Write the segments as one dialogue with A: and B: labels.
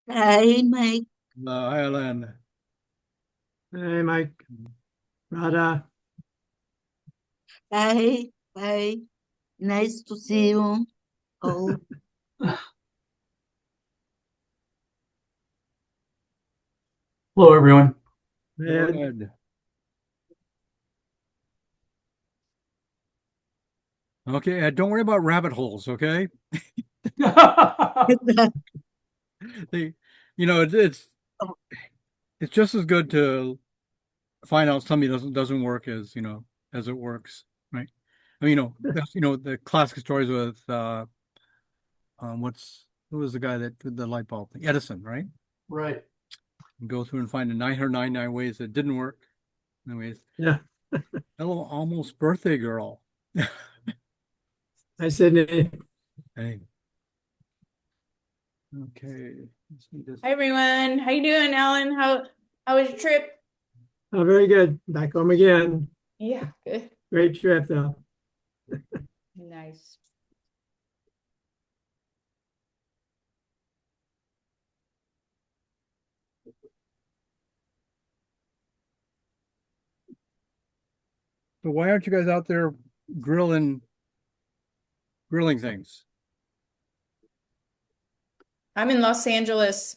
A: Hey, Mike.
B: Hi, Alan.
C: Hey, Mike. Rada.
A: Hey, hey. Nice to see you all.
D: Hello, everyone.
B: Hello,
C: Ed.
B: Ed. Okay, Ed, don't worry about rabbit holes, okay? They, you know, it's just as good to find out something doesn't work as, as it works, right? I mean, that's, the classic stories with who was the guy that did the light bulb thing? Edison, right?
D: Right.
B: Go through and find the 999 ways that didn't work. Anyways,
C: Yeah.
B: hello, almost birthday girl.
C: Hi, Sydney.
B: Hey. Okay. Let's see this.
E: Hi everyone. How you doing, Alan? How was your trip?
C: Oh, very good. Back home again.
E: Yeah, good.
C: Great trip, though.
E: Nice.
B: So why aren't you guys out there grilling things?
E: I'm in Los Angeles.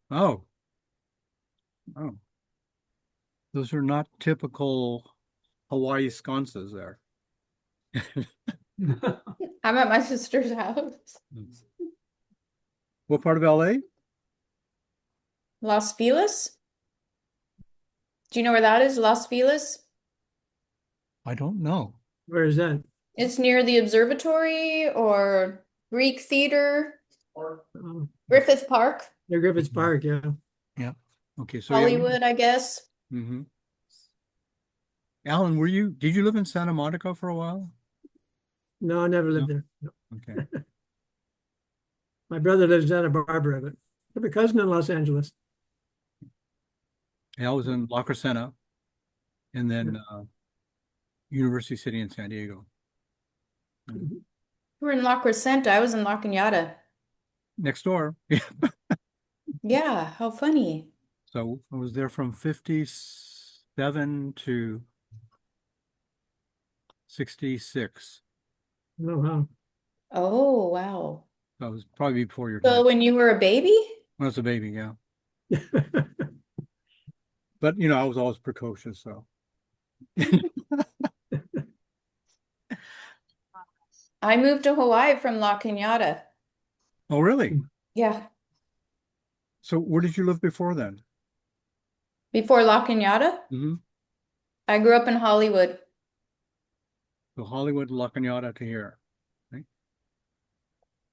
B: Oh, oh, those are not typical Hawaii sconces there.
E: I'm at my sister's house.
B: What part of LA?
E: Los Feliz? Do you know where that is? Los Feliz?
B: I don't know.
C: Where is that?
E: It's near the observatory or Greek Theater,
C: Oh,
E: Griffith Park,
C: near Griffiths Park, yeah.
B: Yeah. Okay. So yeah.
E: Hollywood, I guess.
B: Mm-hmm. Alan, did you live in Santa Monica for a while?
C: No, I never
B: No.
C: lived there. No.
B: Okay.
C: My brother lives in Santa Barbara, but I have a cousin in Los Angeles.
B: Yeah, I was in La Crescenta and then University City in San Diego.
C: Mhm.
E: We're in La Crescenta. I was in La Cañada.
B: Next door.
E: Yeah, how funny.
B: So I was there from 57 to 66.
C: Oh, wow.
E: Oh, wow.
B: That was probably before your time.
E: So when you were a baby?
B: When I was a baby, yeah. But I was always precocious, so.
E: I moved to Hawaii from La Cañada.
B: Oh, really?
E: Yeah.
B: So where did you live before then?
E: Before La Cañada,
B: Mm-hmm.
E: I grew up in Hollywood.
B: So Hollywood, La Cañada to here. Right?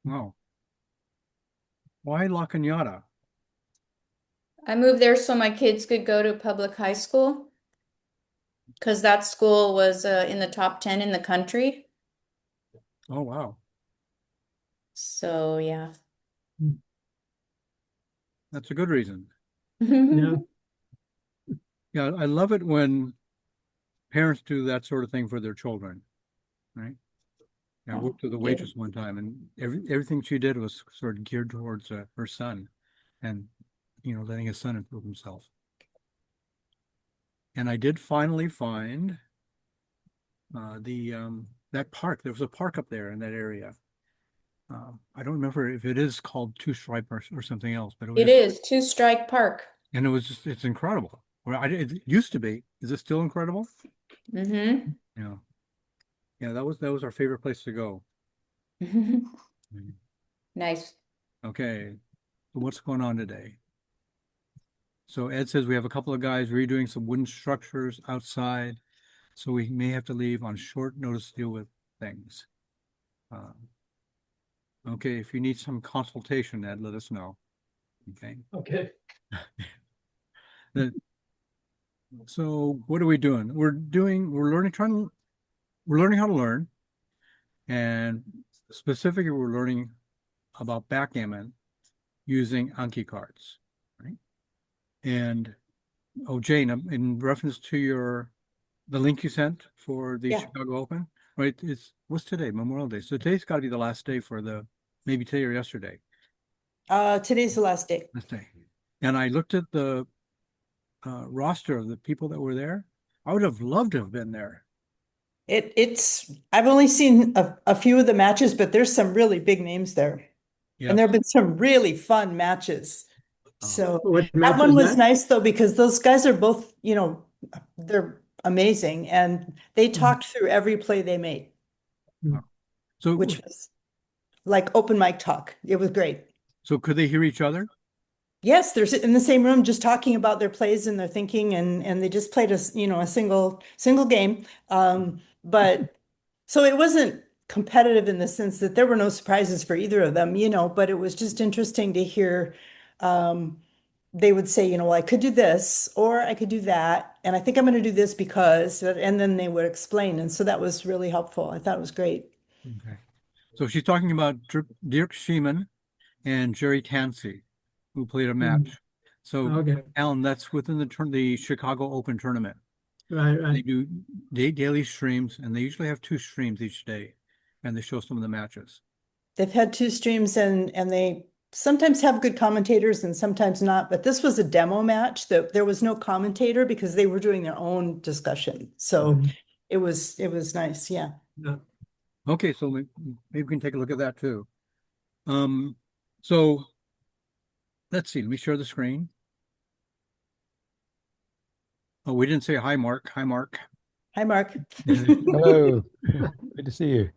B: Wow. Why La Cañada?
E: I moved there so my kids could go to public high school because that school was in the top 10 in the country.
B: Oh, wow.
E: So, yeah.
B: That's a good reason.
C: Yeah.
B: Yeah, I love it when parents do that sort of thing for their children, right? Yeah, I worked with a
E: Yeah.
B: waitress one time, and everything she did was sort of geared towards her son, and letting his son improve himself. And I did finally find the that park. There was a park up there in that area. I don't remember if it is called Two Stripe or something else, but it was
E: It
B: just,
E: is Two Strike Park.
B: and it's incredible. Well, it used to be. Is it still incredible?
E: Mm-hmm.
B: Yeah, yeah. That was our favorite place to go.
E: Nice.
B: Okay, so what's going on today? So Ed says we have a couple of guys redoing some wooden structures outside, so we may have to leave on short notice to deal with things. Okay, if you need some consultation, Ed, let us know. Okay.
D: Okay.
B: So what are we doing? We're learning how to learn, and specifically we're learning about backgammon using Anki cards, right? And oh, Jane, in reference to the link you sent for the
E: Yeah.
B: Chicago Open, right? What's today? Memorial Day. So today's got to be the last day maybe today or yesterday.
F: Today's the last day.
B: Let's say. And I looked at the roster of the people that were there. I would have loved to have been there.
F: I've only seen a few of the matches, but there's some really big names there.
B: Yeah.
F: And there have been some really fun matches.
B: Oh.
F: So
C: What
F: that
C: match
F: one was
C: that?
F: nice though, because those guys are both, they're amazing and they talked through every play they made,
B: So,
F: which was like open mic talk. It was great.
B: so could they hear each other?
F: Yes, they're in the same room just talking about their plays and their thinking and they just played a single game. But so it wasn't competitive in the sense that there were no surprises for either of them, but it was just interesting to hear they would say, well, I could do this or I could do that. And I think I'm going to do this because, and then they would explain. And so that was really helpful. I thought it was great.
B: Okay. So she's talking about Dirk Schiemann and Jerry Tansey, who played a match. So,
C: Okay.
B: Alan, that's within the Chicago Open tournament.
C: Right,
B: They
C: right.
B: do daily streams, and they usually have 2 streams each day, and they show some of the matches.
F: They've had 2 streams and they sometimes have good commentators and sometimes not, but this was a demo match that there was no commentator because they were doing their own discussion. So
C: Mhm.
F: it was nice. Yeah.
C: Yeah.
B: Okay, so maybe we can take a look at that too. So let's see. Let me share the screen. Oh, we didn't say hi, Mark. Hi, Mark.
F: Hi, Mark.
G: Hello, good to see you.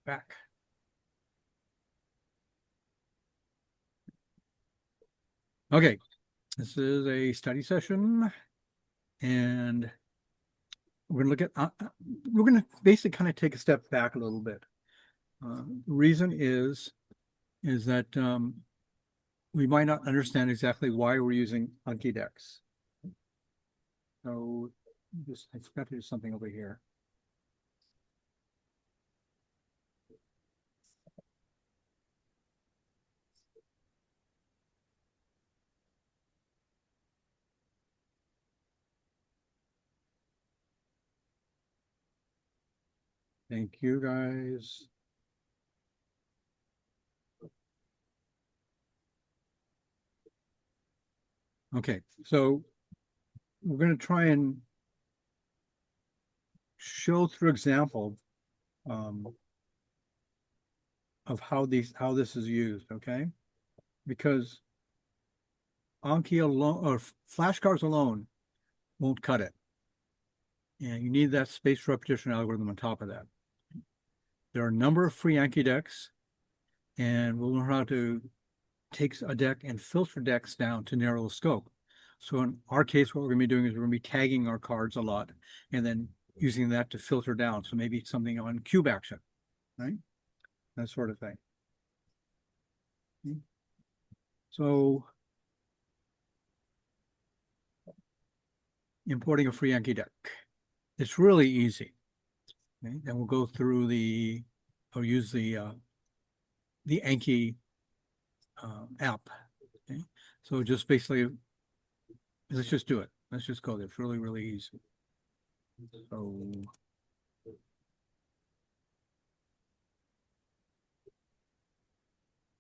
B: Back. Okay, this is a study session, and we're going to look at, we're going to basically kind of take a step back a little bit. The reason is that we might not understand exactly why we're using Anki decks. So I forgot to do something over here. Thank you, guys. Okay, so we're going to try and show through example of how this is used, okay? Because Anki alone or flashcards alone won't cut it. And you need that spaced repetition algorithm on top of that. There are a number of free Anki decks, and we'll learn how to take a deck and filter decks down to narrow the scope. So in our case, what we're going to be doing is we're going to be tagging our cards a lot and then using that to filter down. So maybe it's something on cube action, right? That sort of thing. So importing a free Anki deck. It's really easy. Okay? And we'll go through use the Anki app. Okay? So just basically, let's just do it. Let's just go there. It's really, really easy. So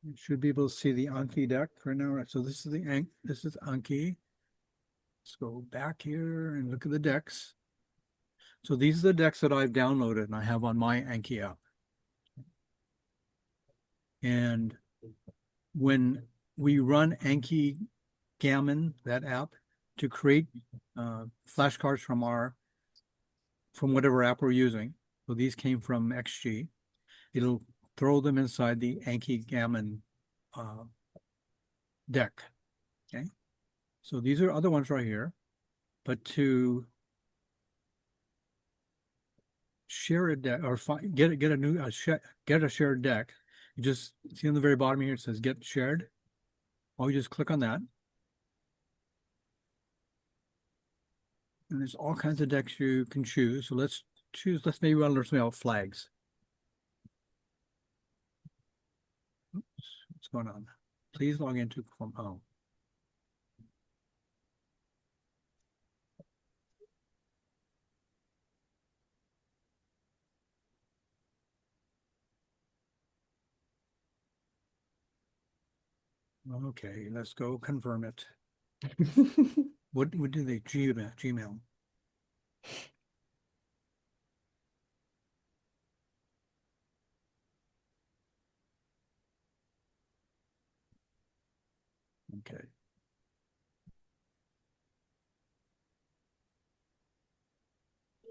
B: you should be able to see the Anki deck right now. So this is Anki. Let's go back here and look at the decks. So these are the decks that I've downloaded and I have on my Anki app. And when we run Anki Gammon, that app, to create flashcards from whatever app we're using. So these came from XG. It'll throw them inside the Anki Gammon deck. Okay. So these are other ones right here. But to share a deck or get a shared deck, you just see on the very bottom here it says get shared. Or you just click on that. And there's all kinds of decks you can choose. So let's maybe learn something about flags. Oops, what's going on? Please log into from home. Okay, let's go confirm it. What do they Gmail? Okay.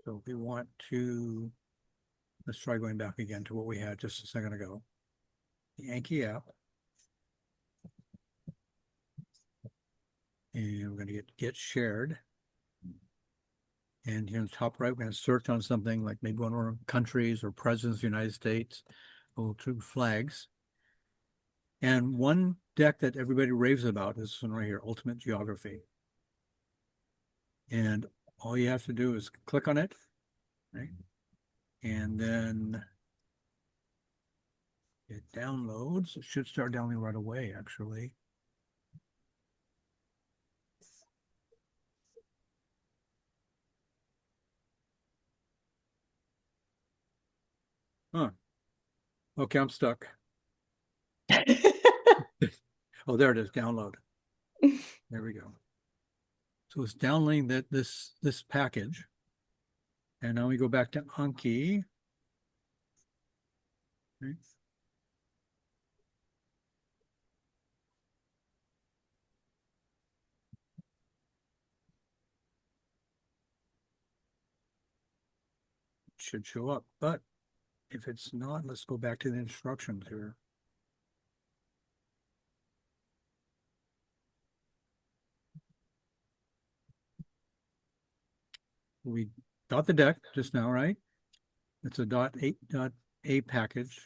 B: So we want to, let's try going back again to what we had just a second ago. The Anki app. And we're going to get shared. And here in the top right, we're going to search on something like maybe one of our countries or presidents of the United States, or two flags. And one deck that everybody raves about is this one right here, Ultimate Geography. And all you have to do is click on it, right? And then it downloads. It should start downloading right away, actually. Huh. Okay, I'm stuck. Oh, there it is, download. There we go. So it's downloading this package. And now we go back to Anki. Right. It should show up, but if it's not, let's go back to the instructions here. We got the deck just now, right? It's a .8.a package.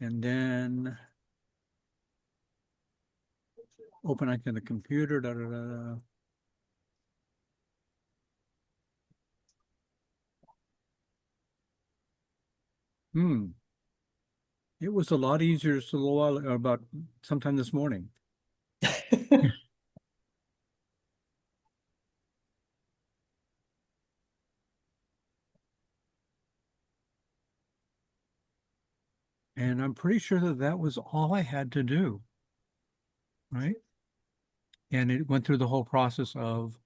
B: And then open it to the computer, da, da, da, da. It was a lot easier just a little while, about sometime this morning. And I'm pretty sure that that was all I had to do, right? And it went through the whole process of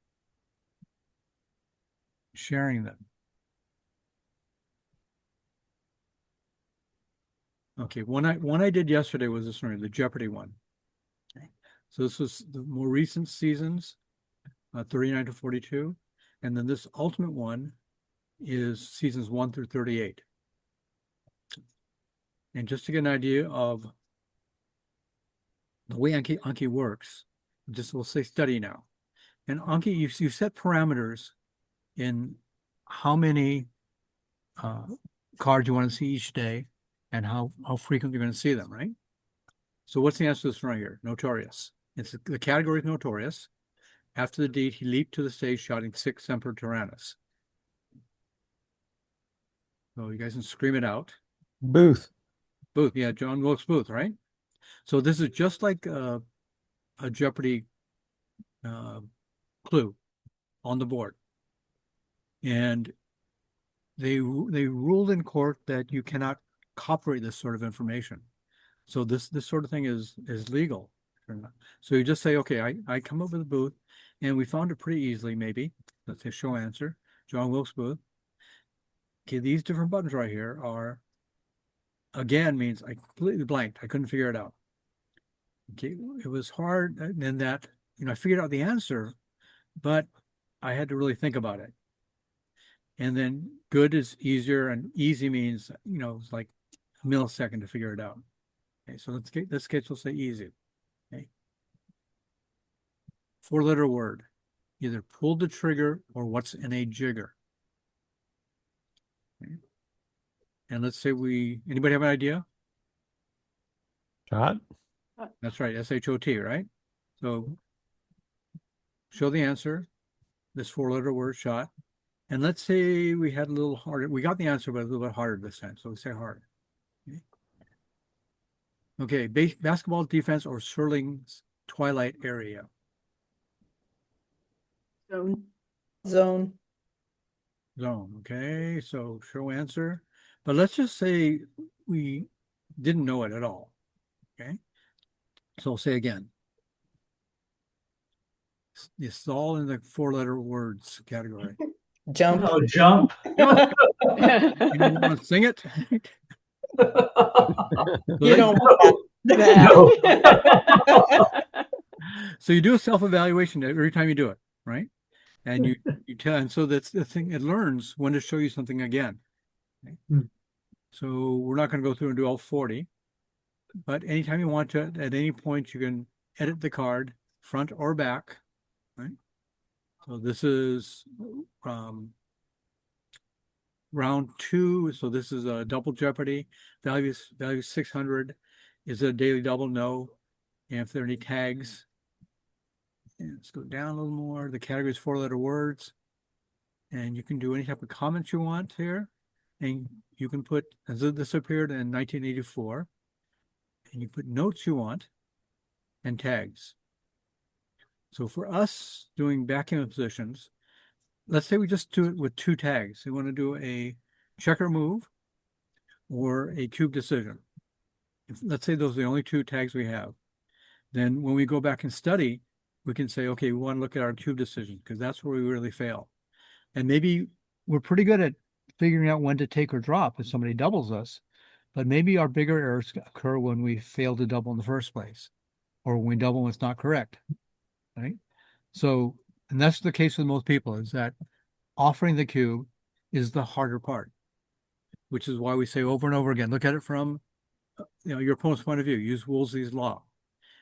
B: sharing them. Okay, one I did yesterday was this one, the Jeopardy one. Okay. So this was the more recent seasons, 39 to 42. And then this ultimate one is seasons 1 through 38. And just to get an idea of the way Anki works, just we'll say study now. And Anki, you set parameters in how many cards you want to see each day and how frequent you're going to see them, right? So what's the answer to this right here? Notorious. It's the category is notorious. After the deed, he leaped to the stage shouting "Sic Semper Tyrannis." So you guys can scream it out.
G: Booth.
B: Booth, yeah, John Wilkes Booth, right? So this is just like a Jeopardy clue on the board. And they ruled in court that you cannot copyright this sort of information. So this sort of thing is legal. So you just say, okay, I come up with a Booth, and we found it pretty easily, maybe. Let's say show answer, John Wilkes Booth. Okay, these different buttons right here are, again, means I completely blanked. I couldn't figure it out. Okay, it was hard in that, I figured out the answer, but I had to really think about it. And then good is easier, and easy means, it's like a millisecond to figure it out. Okay, so this case we'll say easy. Okay. 4-letter word, either pull the trigger or what's in a jigger. Okay. And let's say anybody have an idea?
G: Shot.
B: That's right, S-H-O-T, right? So show the answer, this 4-letter word, shot. And let's say we had a little harder. We got the answer, but a little bit harder this time. So we say hard. Okay, basketball defense or Serling's Twilight area.
F: Zone.
B: Okay, so show answer. But let's just say we didn't know it at all. Okay. So I'll say again. It's all in the 4-letter words category.
F: Jump.
D: Oh, jump.
B: You don't want to sing it?
F: You don't want that.
D: No.
B: So you do a self-evaluation every time you do it, right? And you tell, and so that's the thing, it learns when to show you something again. Okay?
C: Hmm.
B: So we're not going to go through and do all 40, but anytime you want to, at any point, you can edit the card, front or back, right? So this is round 2. So this is a double jeopardy. Value 600. Is it a daily double? No. And if there are any tags, and let's go down a little more. The category is 4-letter words. And you can do any type of comments you want here. And you can put, as this appeared in 1984, and you put notes you want and tags. So for us doing backgammon positions, let's say we just do it with 2 tags. We want to do a checker move or a cube decision. Let's say those are the only 2 tags we have. Then when we go back and study, we can say, okay, we want to look at our cube decision because that's where we really fail. And maybe we're pretty good at figuring out when to take or drop if somebody doubles us, but maybe our bigger errors occur when we fail to double in the first place, or when we double when it's not correct, right? So, and that's the case with most people, is that offering the cube is the harder part, which is why we say over and over again, look at it from your opponent's point of view, use Woolsey's law.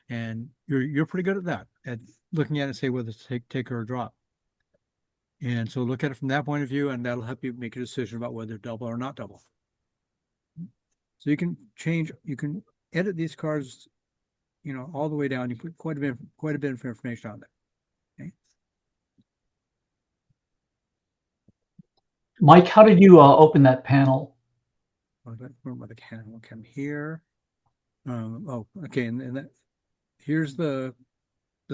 B: And you're pretty good at that, at looking at it and say whether to take or drop. And so look at it from that point of view, and that'll help you make a decision about whether double or not double. So you can edit these cards, all the way down. You put quite a bit of information on there. Okay.
D: Mike, how did you open that panel?
B: Where the camera will come here. Oh, okay, and that here's the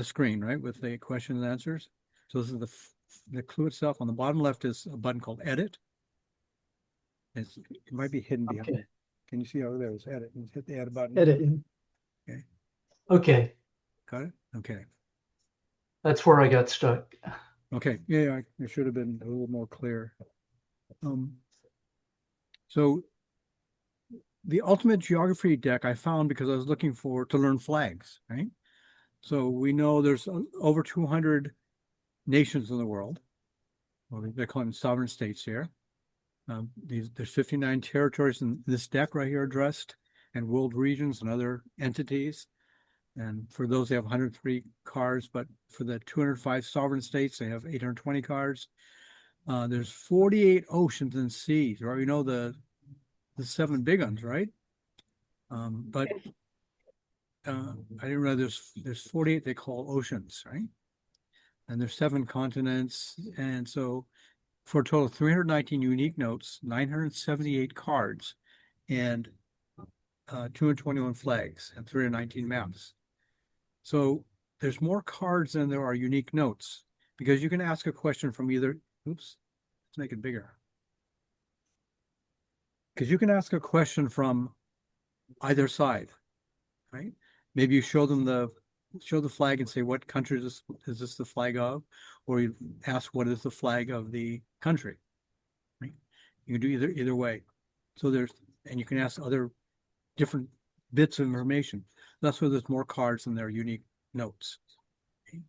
B: screen, right, with the question and answers. So this is the clue itself. On the bottom left is a button called Edit. It might be hidden behind.
D: Okay.
B: Can you see over there? It's Edit. You hit the Edit button.
C: Edit.
B: Okay.
D: Okay,
B: Got it. Okay.
D: that's where I got stuck.
B: Okay. Yeah, it should have been a little more clear. So the ultimate geography deck I found because I was looking to learn flags, right? So we know there's over 200 nations in the world. Well, they call them sovereign states here. There's 59 territories in this deck right here addressed, and world regions and other entities. And for those, they have 103 cards, but for the 205 sovereign states, they have 820 cards. There's 48 oceans and seas, right? We know the 7 big ones, right? But I didn't realize there's 48 they call oceans, right? And there's 7 continents, and so for a total of 319 unique notes, 978 cards, and 221 flags, and 319 maps. So there's more cards than there are unique notes, because you can ask a question from either, let's make it bigger. Because you can ask a question from either side, right? Maybe you show them the flag and say, what country is this the flag of? Or you ask, what is the flag of the country? Right? You can do either way. So and you can ask other different bits of information. That's where there's more cards than there are unique notes. Okay.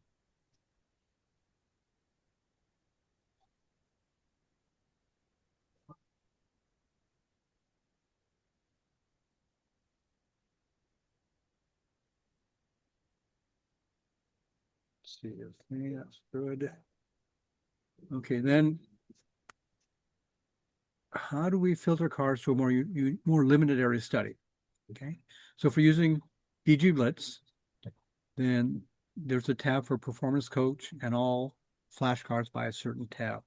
B: See if that's good. Okay, then how do we filter cards to a more limited area study? Okay, so if we're using BG Blitz, then there's a tab for Performance Coach and all flashcards by a certain tab.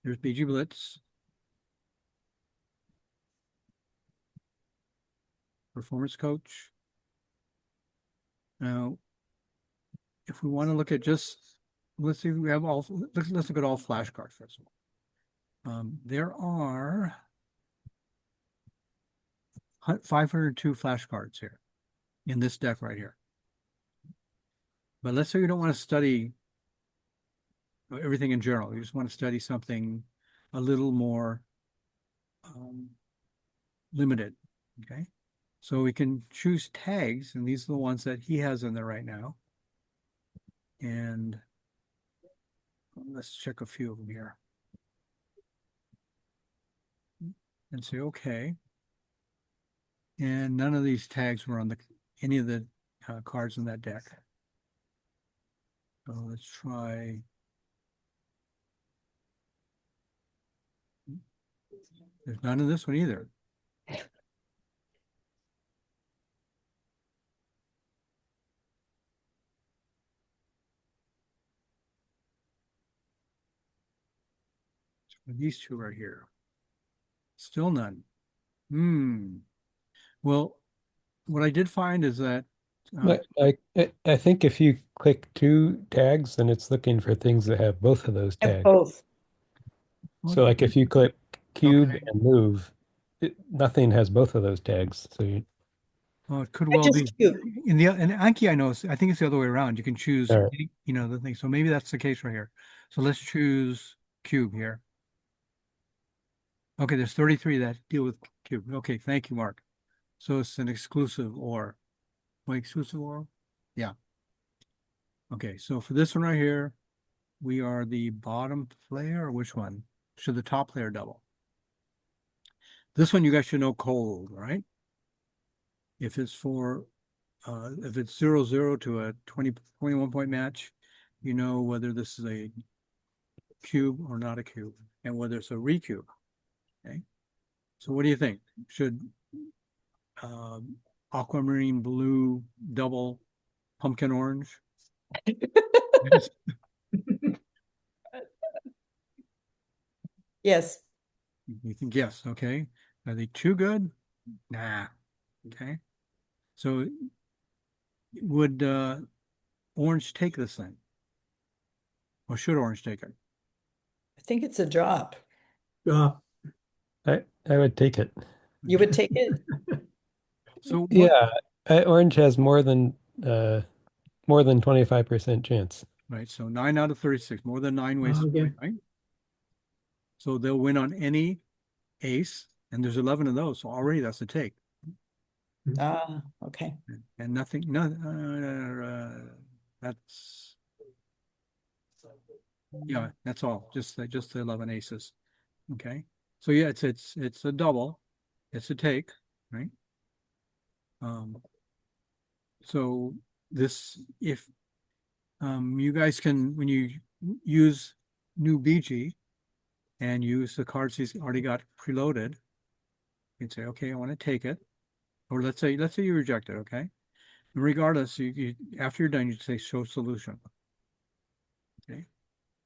B: There's BG Blitz, Performance Coach. Now, if we want to look at let's see, we have let's look at all flashcards first of all. There are 502 flashcards here in this deck right here. But let's say you don't want to study everything in general. You just want to study something a little more limited. Okay. So we can choose tags, and these are the ones that he has in there right now. And let's check a few of them here. And say, okay. And none of these tags were on any of the cards in that deck. So let's try. There's none in this one either. So these two are here. Still none. Well, what I did find is that
G: But I think if you click two tags, then it's looking for things that have both of those
F: Have
G: tags.
F: both.
G: So like if you click cube
B: Okay.
G: and move, nothing has both of those tags. So you,
B: it could
F: I
B: well
F: just
B: be
F: cube.
B: in Anki. I know. I think it's the other way around. You can choose,
G: All right.
B: the thing. So maybe that's the case right here. So let's choose cube here. Okay, there's 33 that deal with cube. Okay, thank you, Mark. So it's an exclusive or. Wait, exclusive or? Yeah. Okay, so for this one right here, we are the bottom player, or which one? Should the top player double? This one you guys should know cold, right? If it's for if it's 0-0 to a 21 point match, you know whether this is a cube or not a cube, and whether it's a recube. Okay. So what do you think? Should aquamarine blue double pumpkin orange?
F: Yes.
B: You think yes, okay. Are they too good? Nah. Okay. So would orange take this thing? Or should orange take it?
F: I think it's a drop.
C: Uh,
G: I would take it.
F: You would take it?
B: So what,
G: Yeah, orange has more than 25% chance.
B: right, so 9 out of 36, more than 9 ways to
C: Okay.
B: win, right? So they'll win on any ace, and there's 11 of those, so already that's a take.
F: Ah, okay.
B: And nothing, that's, yeah, that's all, just the 11 aces. Okay, so yeah, it's a double, it's a take, right? So this, if you guys can, when you use new BG and use the cards he's already got preloaded, you can say, okay, I want to take it. Or let's say you reject it, okay? And regardless, you after you're done, you say show solution. Okay.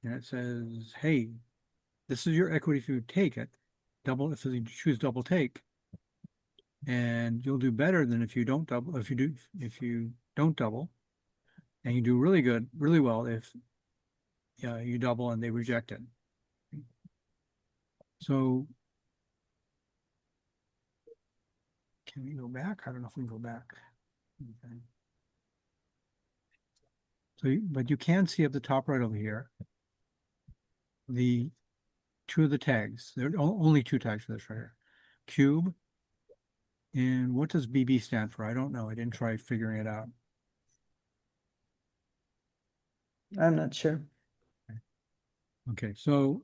B: And it says, hey, this is your equity if you take it. Double if you choose double take. And you'll do better than if you don't double, if you don't double. And you do really good, really well if you double and they reject it. So can we go back? I don't know if we can go back. Okay. So, but you can see at the top right over here, the two of the tags. There are only two tags for this right here. Cube. And what does BB stand for? I don't know. I didn't try figuring it out.
F: I'm not sure.
B: Okay, so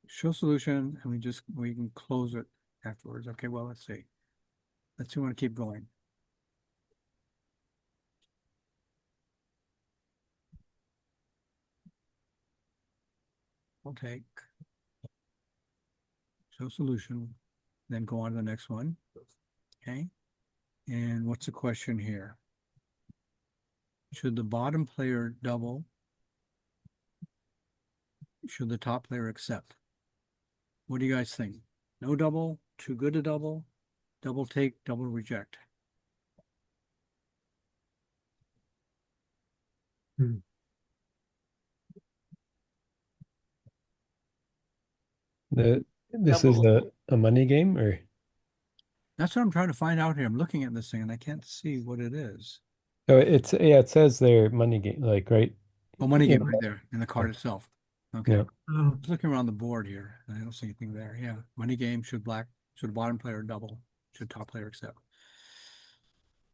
B: show solution, and we can close it afterwards. Okay, well, let's see. Let's see, we want to keep going. I'll take show solution, then go on to the next one. Okay, and what's the question here? Should the bottom player double? Should the top player accept? What do you guys think? No double, too good to double, double take, double reject.
G: This is a money game, or
B: That's what I'm trying to find out here. I'm looking at this thing and I can't see what it is.
G: So it's, yeah, it says there money game, like, right?
B: Oh, money
G: Yeah.
B: game right there in the card itself. Okay.
G: Yeah.
C: Oh,
B: Just looking around the board here, and I don't see anything there. Yeah, money game, should bottom player double, should top player accept.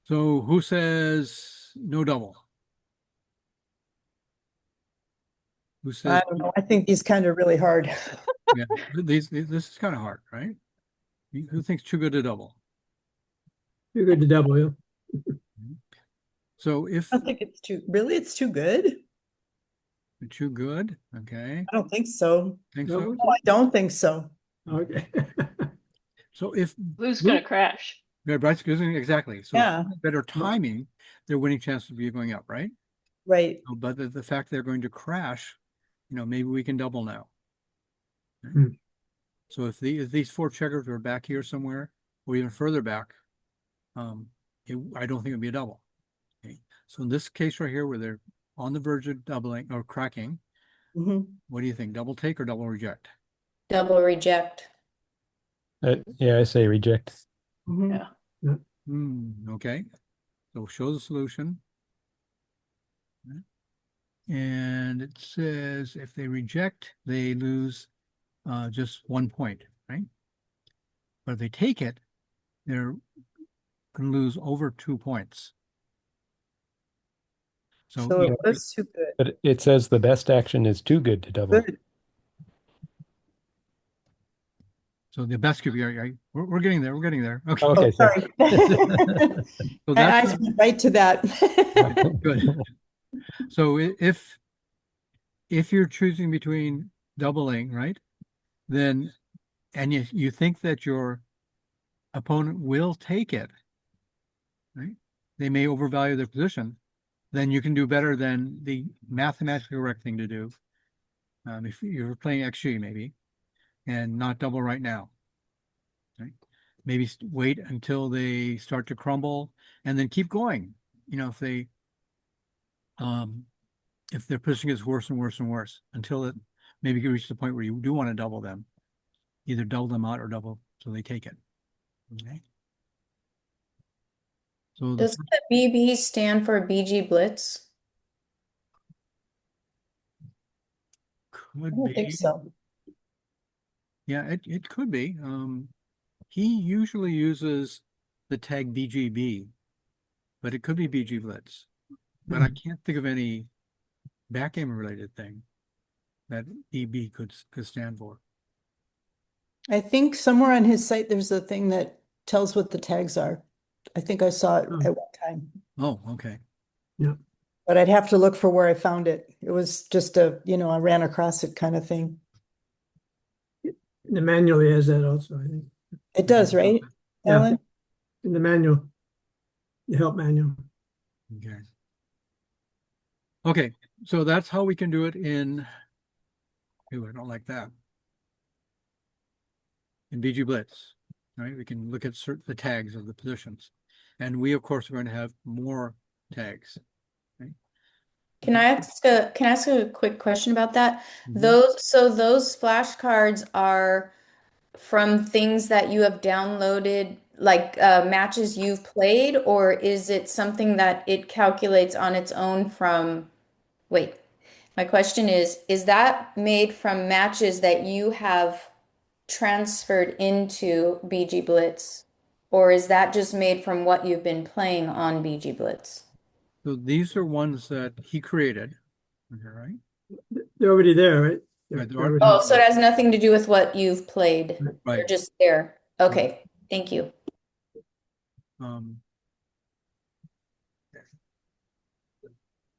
B: So who says no double? Who says,
F: I don't know. I think these kind of really hard.
B: yeah, this is kind of hard, right? Who thinks too good to double?
C: you're good to double, yeah.
B: So if
F: I don't think it's it's too good.
B: too good, okay,
F: I don't think so.
B: think
C: No,
B: so.
C: okay.
F: Oh, I don't think so.
C: Okay.
B: So if
H: Blue's gonna crash.
B: yeah, right, exactly. So
F: Yeah.
B: better timing, their winning chances of you going up, right?
F: Right.
B: So, but the fact they're going to crash, maybe we can double now. Okay?
C: Hmm.
B: So if these four checkers were back here somewhere, or even further back, I don't think it'd be a double. Okay. So in this case right here, where they're on the verge of doubling or cracking,
F: Mhm.
B: what do you think? Double take or double reject?
E: Double reject.
G: Yeah, I say reject.
F: Mhm.
H: Yeah.
B: Okay. So show the solution. And it says if they reject, they lose just 1 point, right? But if they take it, they're going to lose over 2 points. So,
F: So it was too good.
G: But it says the best action is too good to double.
F: Good.
B: the best could be, we're getting there. We're getting there. Okay.
G: Okay,
F: Oh, sorry.
B: So
F: I
B: that's
F: went right to that.
B: good. So if you're choosing between doubling, right, then and you think that your opponent will take it, right? They may overvalue their position, then you can do better than the mathematically correct thing to do. If you're playing XG maybe, and not double right now, right? Maybe wait until they start to crumble and then keep going. If their position gets worse and worse and worse until it maybe you reach the point where you do want to double them, either double them out or double so they take it. Okay. So
E: Does the BB stand for BG Blitz?
F: I
B: could
F: don't think
B: be,
F: so.
B: yeah, it could be. He usually uses the tag BGB, but it could be BG Blitz. But I can't think of any backgammon related thing that BB could stand for.
F: I think somewhere on his site, there's a thing that tells what the tags are. I think I saw it at one time,
B: Oh, okay.
F: but I'd have to look for where I found it. It was just I ran across it kind of thing.
C: The manual has that also, I think.
F: It does, right,
C: Yeah.
F: Ellen?
C: In the manual, the help manual.
B: Okay. Okay, so that's how we can do it in. Ooh, I don't like that. In BG Blitz, right? We can look at the tags of the positions, and we of course are going to have more tags. Right?
E: Can I ask a quick question about that?
B: Mhm.
E: Those flashcards are from things that you have downloaded, like matches you've played, or is it something that it calculates on its own from, wait, my question is that made from matches that you have transferred into BG Blitz, or is that just made from what you've been playing on BG Blitz?
B: So these are ones that he created. Okay, right?
C: They're already there, right?
B: Right,
C: They're
B: there are-
C: already-
E: Oh, so it has nothing to do with what you've played. They're
B: Right.
E: just there. Okay, thank you.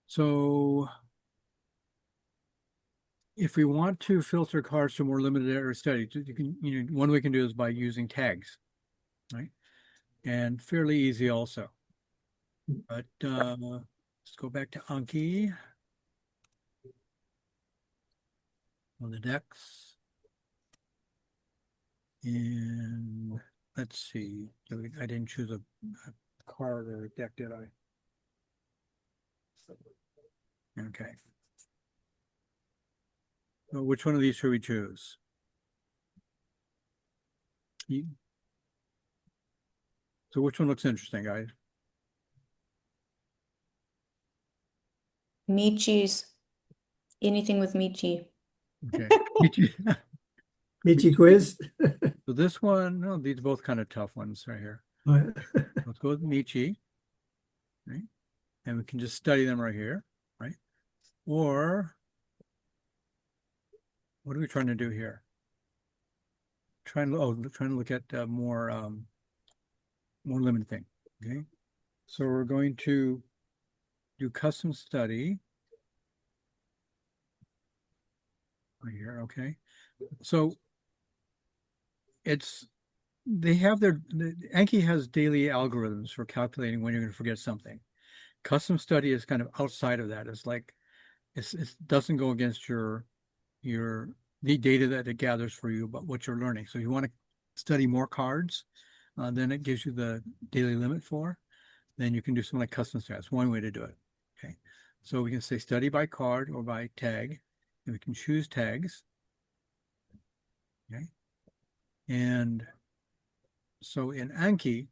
B: So if we want to filter cards to more limited area study, one way we can do is by using tags, right? And fairly easy also. But let's go back to Anki on the decks. And let's see. I didn't choose a card or a deck, did I? Okay. So which one of these should we choose? So which one looks interesting, guys?
E: Michis. Anything with Michi.
B: Okay. Michi.
C: Michi quiz.
B: So this one, no, these are both kind of tough ones right here. Let's go with Michi, right? And we can just study them right here, right? Or what are we trying to do here? Trying to look at more limited thing. Okay. So we're going to do custom study right here. Okay. So Anki has daily algorithms for calculating when you're going to forget something. Custom study is kind of outside of that. It's like it doesn't go against the data that it gathers for you about what you're learning. So you want to study more cards, then it gives you the daily limit for. Then you can do something like custom study. That's one way to do it. Okay. So we can say study by card or by tag, and we can choose tags. Okay. And so in Anki,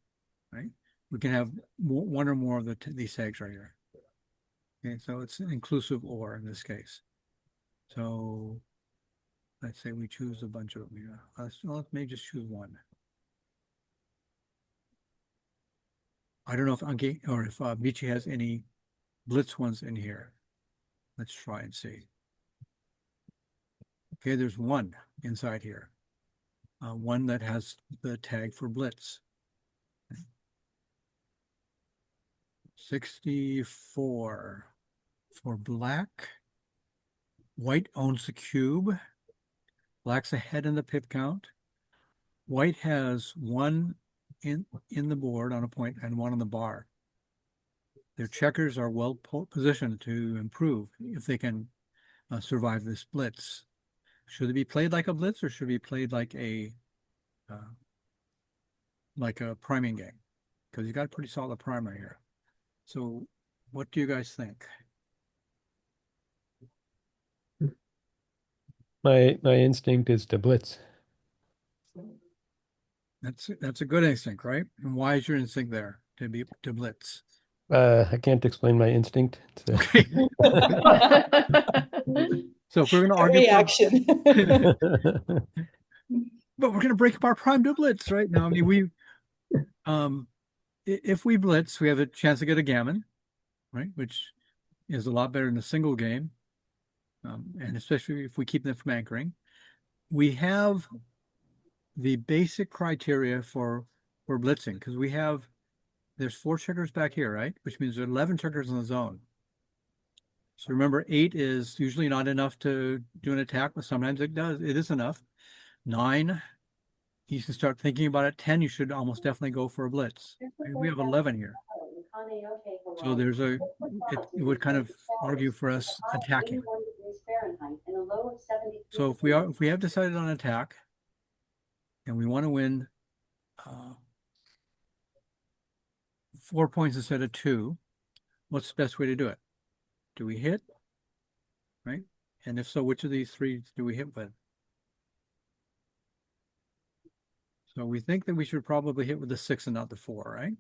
B: right, we can have one or more of these tags right here. Okay, so it's an inclusive or in this case. So let's say we choose a bunch of them here. Let's maybe just choose one. I don't know if Anki or if Michi has any blitz ones in here. Let's try and see. Okay, there's one inside here. One that has the tag for blitz. 64 for black. White owns the cube. Black's ahead in the pip count. White has one in the board on a point and one on the bar. Their checkers are well positioned to improve if they can survive this blitz. Should it be played like a blitz or should it be played like a priming game? Because you got a pretty solid primer here. So what do you guys think?
G: My instinct is to blitz.
B: That's a good instinct, right? And why is your instinct there to blitz?
G: I can't explain my instinct.
B: Okay. So if we're going to argue,
F: Reaction.
B: but we're going to break up our prime to blitz, right? Now, I mean, if we blitz, we have a chance to get a gammon, right? Which is a lot better than a single game. And especially if we keep them from anchoring. We have the basic criteria for blitzing because there's 4 checkers back here, right? Which means there are 11 checkers in the zone. So remember, 8 is usually not enough to do an attack, but sometimes it is enough. 9, you can start thinking about it. 10, you should almost definitely go for a blitz. We have 11 here. So it would kind of argue for us attacking. So if we have decided on attack and we want to win 4 points instead of 2, what's the best way to do it? Do we hit? Right? And if so, which of these 3 do we hit with? So we think that we should probably hit with the 6 and not the 4, right?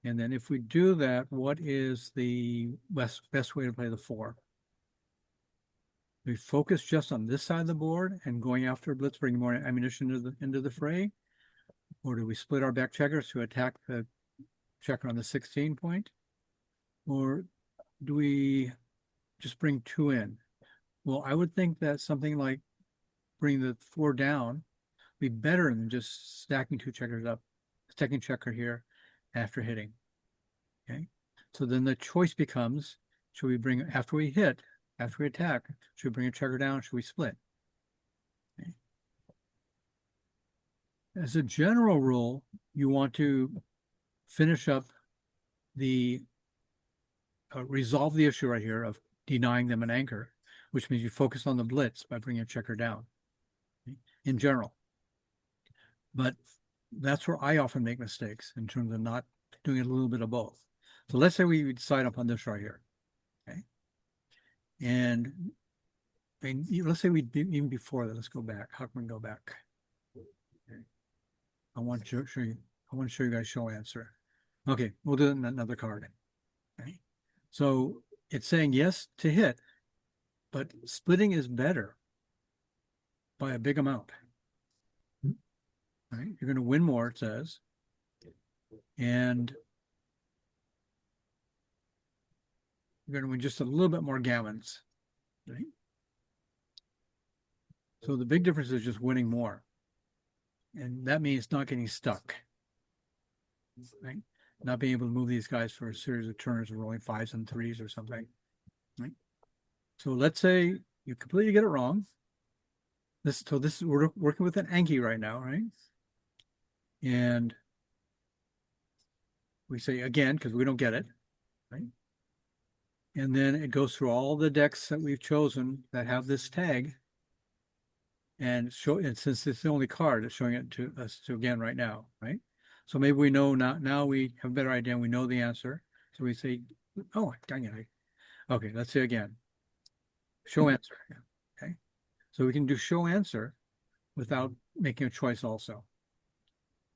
B: And then if we do that, what is the best way to play the 4? We focus just on this side of the board and going after a blitz, bringing more ammunition into the fray? Or do we split our back checkers to attack the checker on the 16 point? Or do we just bring 2 in? Well, I would think that something like bring the 4 down would be better than just stacking 2 checkers up, stacking checker here after hitting. Okay. So then the choice becomes, should we bring, after we attack, should we bring a checker down? Should we split? Okay. As a general rule, you want to finish up resolve the issue right here of denying them an anchor, which means you focus on the blitz by bringing a checker down, okay, in general. But that's where I often make mistakes in terms of not doing a little bit of both. So let's say we decide upon this right here, okay? And let's say we do even before that. Let's go back. How can we go back? Okay. I want to show you. I want to show you guys show answer. Okay, we'll do it in another card. Okay. So it's saying yes to hit, but splitting is better by a big amount. Right? You're going to win more, it says. And you're going to win just a little bit more gammons. Right? So the big difference is just winning more. And that means not getting stuck. Right? Not being able to move these guys for a series of turns or rolling 5s and 3s or something. Right? So let's say you completely get it wrong. We're working with an Anki right now, right? And we say again because we don't get it, right? And then it goes through all the decks that we've chosen that have this tag, and since it's the only card, it's showing it to us again right now, right? So maybe we know now we have a better idea and we know the answer. So we say, oh, dang it. Okay, let's say again. Show answer. Okay. So we can do show answer without making a choice also.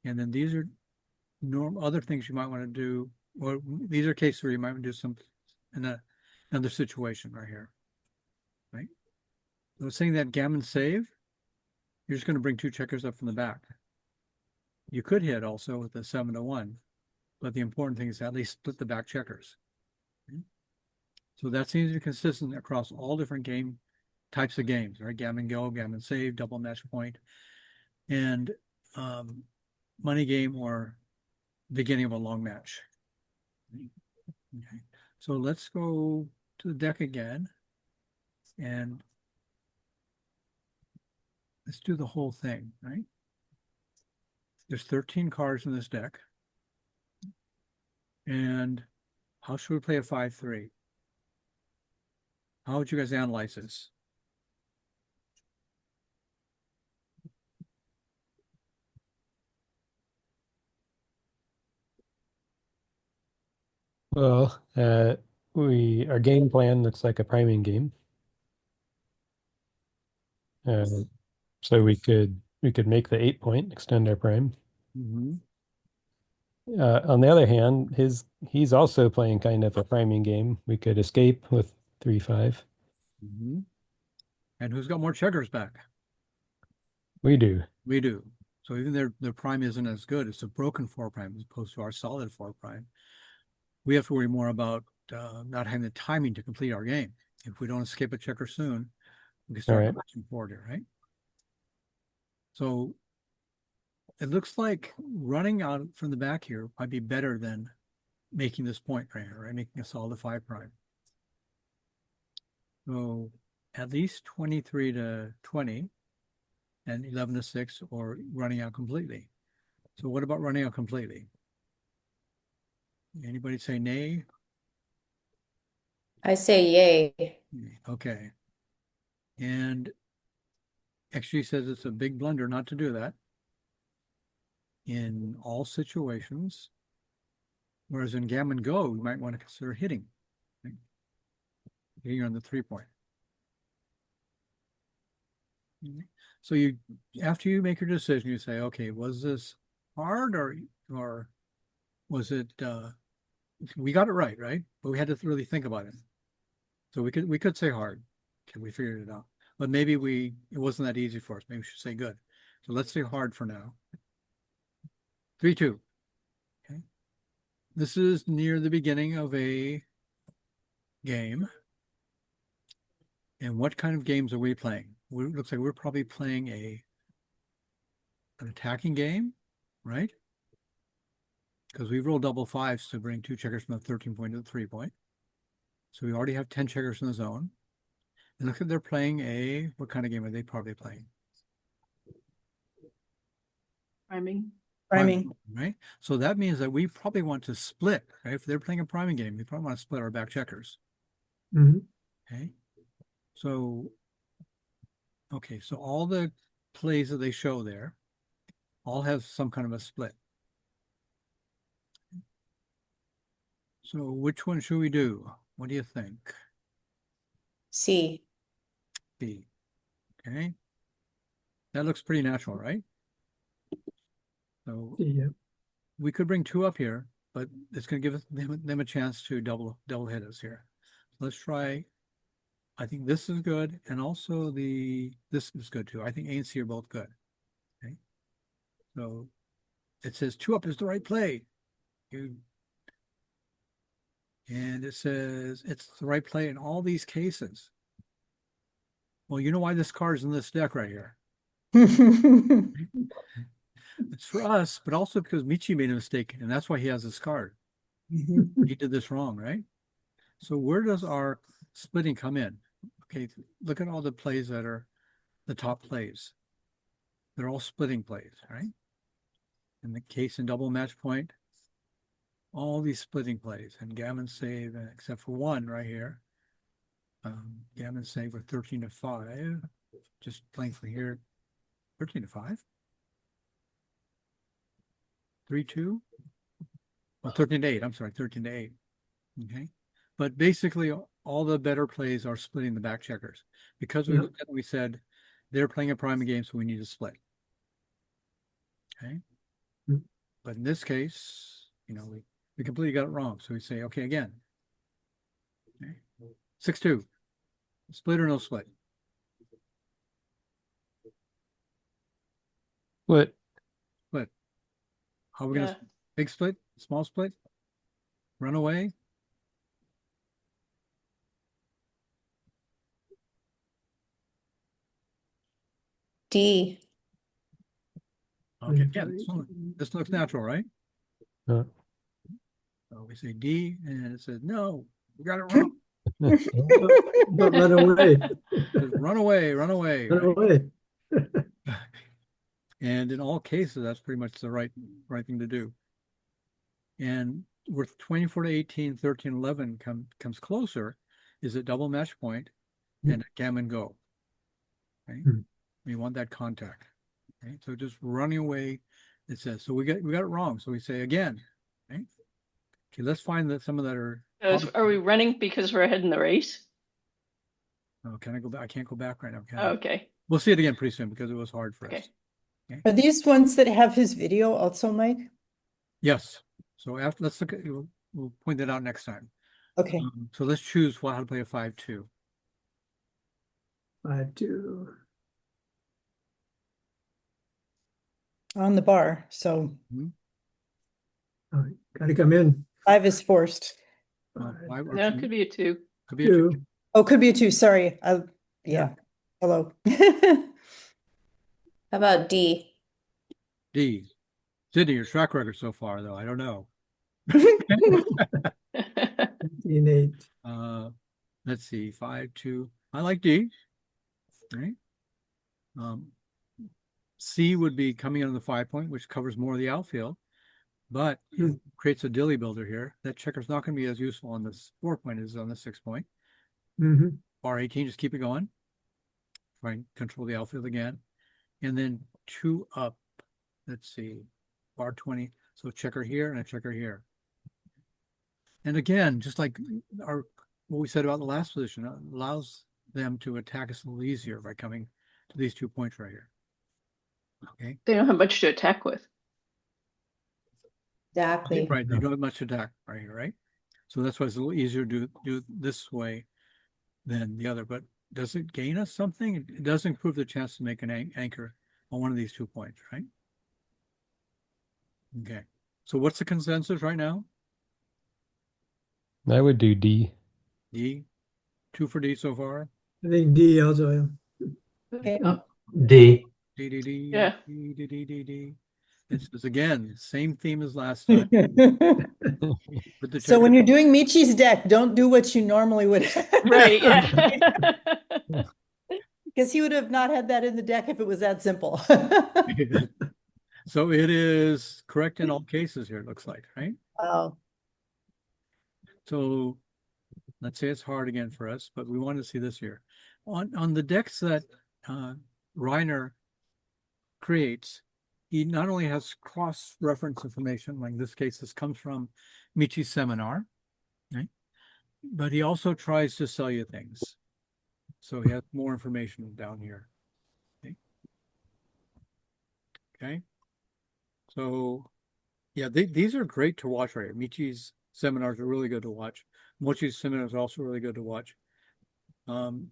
B: And then these are other things you might want to do. Or these are cases where you might want to do some in another situation right here. Right? So saying that gammon save, you're just going to bring 2 checkers up from the back. You could hit also with the 7 to 1, but the important thing is to at least split the back checkers. Okay? So that seems to be consistent across all different types of games, right? Gammon go, gammon save, double match point, and money game or beginning of a long match. Okay. So let's go to the deck again and let's do the whole thing, right? There's 13 cards in this deck. And how should we play a 5-3? How would you guys analyze this?
G: Well, our game plan looks like a priming game. So we could make the 8 point, extend our prime.
B: Mm-hmm.
G: On the other hand, he's also playing kind of a priming game. We could escape with 3-5.
B: Mm-hmm. And who's got more checkers back?
G: We do.
B: We do. So even their prime isn't as good. It's a broken 4 prime as opposed to our solid 4 prime. We have to worry more about not having the timing to complete our game. If we don't escape a checker soon, we can start marching forward here, right? So it looks like running out from the back here might be better than making this point right here, right? Making a solid 5 prime. So at least 23 to 20 and 11 to 6 or running out completely. So what about running out completely? Anybody say nay?
E: I say yay.
B: Okay. And XG says it's a big blunder not to do that in all situations. Whereas in gammon go, you might want to consider hitting. Right? Hitting on the 3 point. So after you make your decision, you say, okay, was this hard or was it we got it right, but we had to really think about it. So we could say hard. Okay, we figured it out. But maybe it wasn't that easy for us. Maybe we should say good. So let's say hard for now. 3-2. Okay. This is near the beginning of a game. And what kind of games are we playing? It looks like we're probably playing an attacking game, right? Because we rolled double 5s to bring 2 checkers from the 13 point to the 3 point. So we already have 10 checkers in the zone. And look at they're playing what kind of game are they probably playing?
A: Priming.
F: Priming.
B: Right? So that means that we probably want to split, right? If they're playing a priming game, we probably want to split our back checkers.
C: Mm-hmm.
B: Okay. So, okay, so all the plays that they show there all have some kind of a split. So which one should we do? What do you think?
E: C.
B: B. Okay. That looks pretty natural, right? So
C: Yeah.
B: we could bring 2 up here, but it's going to give them a chance to double hit us here. Let's try. I think this is good, and also this is good too. I think A and C are both good. Okay, so it says 2 up is the right play. And it says it's the right play in all these cases. Well, you know why this card is in this deck right here. It's for us, but also because Michi made a mistake, and that's why he has this card. He did this wrong, right? So where does our splitting come in? Okay, look at all the plays that are the top plays. They're all splitting plays, right? In the case in double match point, all these splitting plays, and gammon save, except for one right here. Gammon save with 13-5, just playing from here, 13-5. 3-2. Well, 13-8. I'm sorry, 13-8. Okay, but basically all the better plays are splitting the back checkers because we looked at it, we said they're playing a priming game, so we need to split. Okay, but in this case, you know, we completely got it wrong, so we say okay again. Okay, 6-2. Split or no split?
G: What?
B: Split. How are we gonna big split? Small split? Run away?
E: D.
B: Okay, yeah, this looks natural, right?
G: Uh,
B: So we say D, and it says no, we got it wrong.
C: Don't run away.
B: Says, run away, run away.
C: Run
B: Right?
C: away.
B: And in all cases, that's pretty much the right thing to do. And with 24-18, 13-11 comes closer, is a double match point and a gammon go. Okay, we want that contact. Okay, so just running away, it says. So we got it wrong. So we say again. Okay, let's find that some of that are.
H: Are we running because we're ahead in the race?
B: Oh, can I go back? I can't go back right now. Can I?
H: Okay.
B: We'll see it again pretty soon because it was hard for us. Okay.
F: Are these ones that have his video also, Mike?
B: Yes. So after, let's look at. We'll point that out next time.
F: Okay.
B: So let's choose how to play a 5-2.
C: 5-2.
F: On the bar, so
C: Oh, gotta come in.
F: 5 is forced.
B: Five or
H: No, it
B: two.
H: could be a 2.
B: Could be a 2.
C: 2.
F: Oh, could be a 2, sorry. Yeah.
C: Yeah.
F: Hello.
E: How about D?
B: D. Sydney, your track record so far, though, I don't know.
C: 15-8.
B: Let's see, 5-2. I like D. Right. C would be coming on the 5-point, which covers more of the outfield, but it creates a dilly builder here. That checker's not going to be as useful on this 4-point as on the 6-point. Bar 18, just keep it going. Try and control the outfield again. And then 2 up. Let's see, bar 20. So checker here and a checker here. And again, just like what we said about the last position, allows them to attack us a little easier by coming to these 2 points right here. Okay.
H: They don't have much to attack with.
E: Exactly.
B: Right. They don't have much to attack right here, right? So that's why it's a little easier to do this way than the other. But does it gain us something? It does improve the chance to make an anchor on one of these 2 points, right? Okay. So what's the consensus right now?
G: I would do D.
B: D. 2 for D so far.
C: I think D also.
F: Okay.
D: D.
B: D, D, D,
H: Yeah.
B: D, D, D, D, D. It's again, same theme as last time. With the
F: So when
B: checker.
F: you're doing Michi's deck, don't do what you normally would.
H: Right. Yeah.
F: Because he would have not had that in the deck if it was that simple.
B: So it is correct in all cases here, it looks like, right?
F: Wow.
B: So let's say it's hard again for us, but we want to see this here. On the decks that Reiner creates, he not only has cross-reference information, like in this case, this comes from Michi's seminar, right? But he also tries to sell you things. So he has more information down here. Okay. So, yeah, these are great to watch right here. Michi's seminars are really good to watch. Mochi's seminars are also really good to watch. The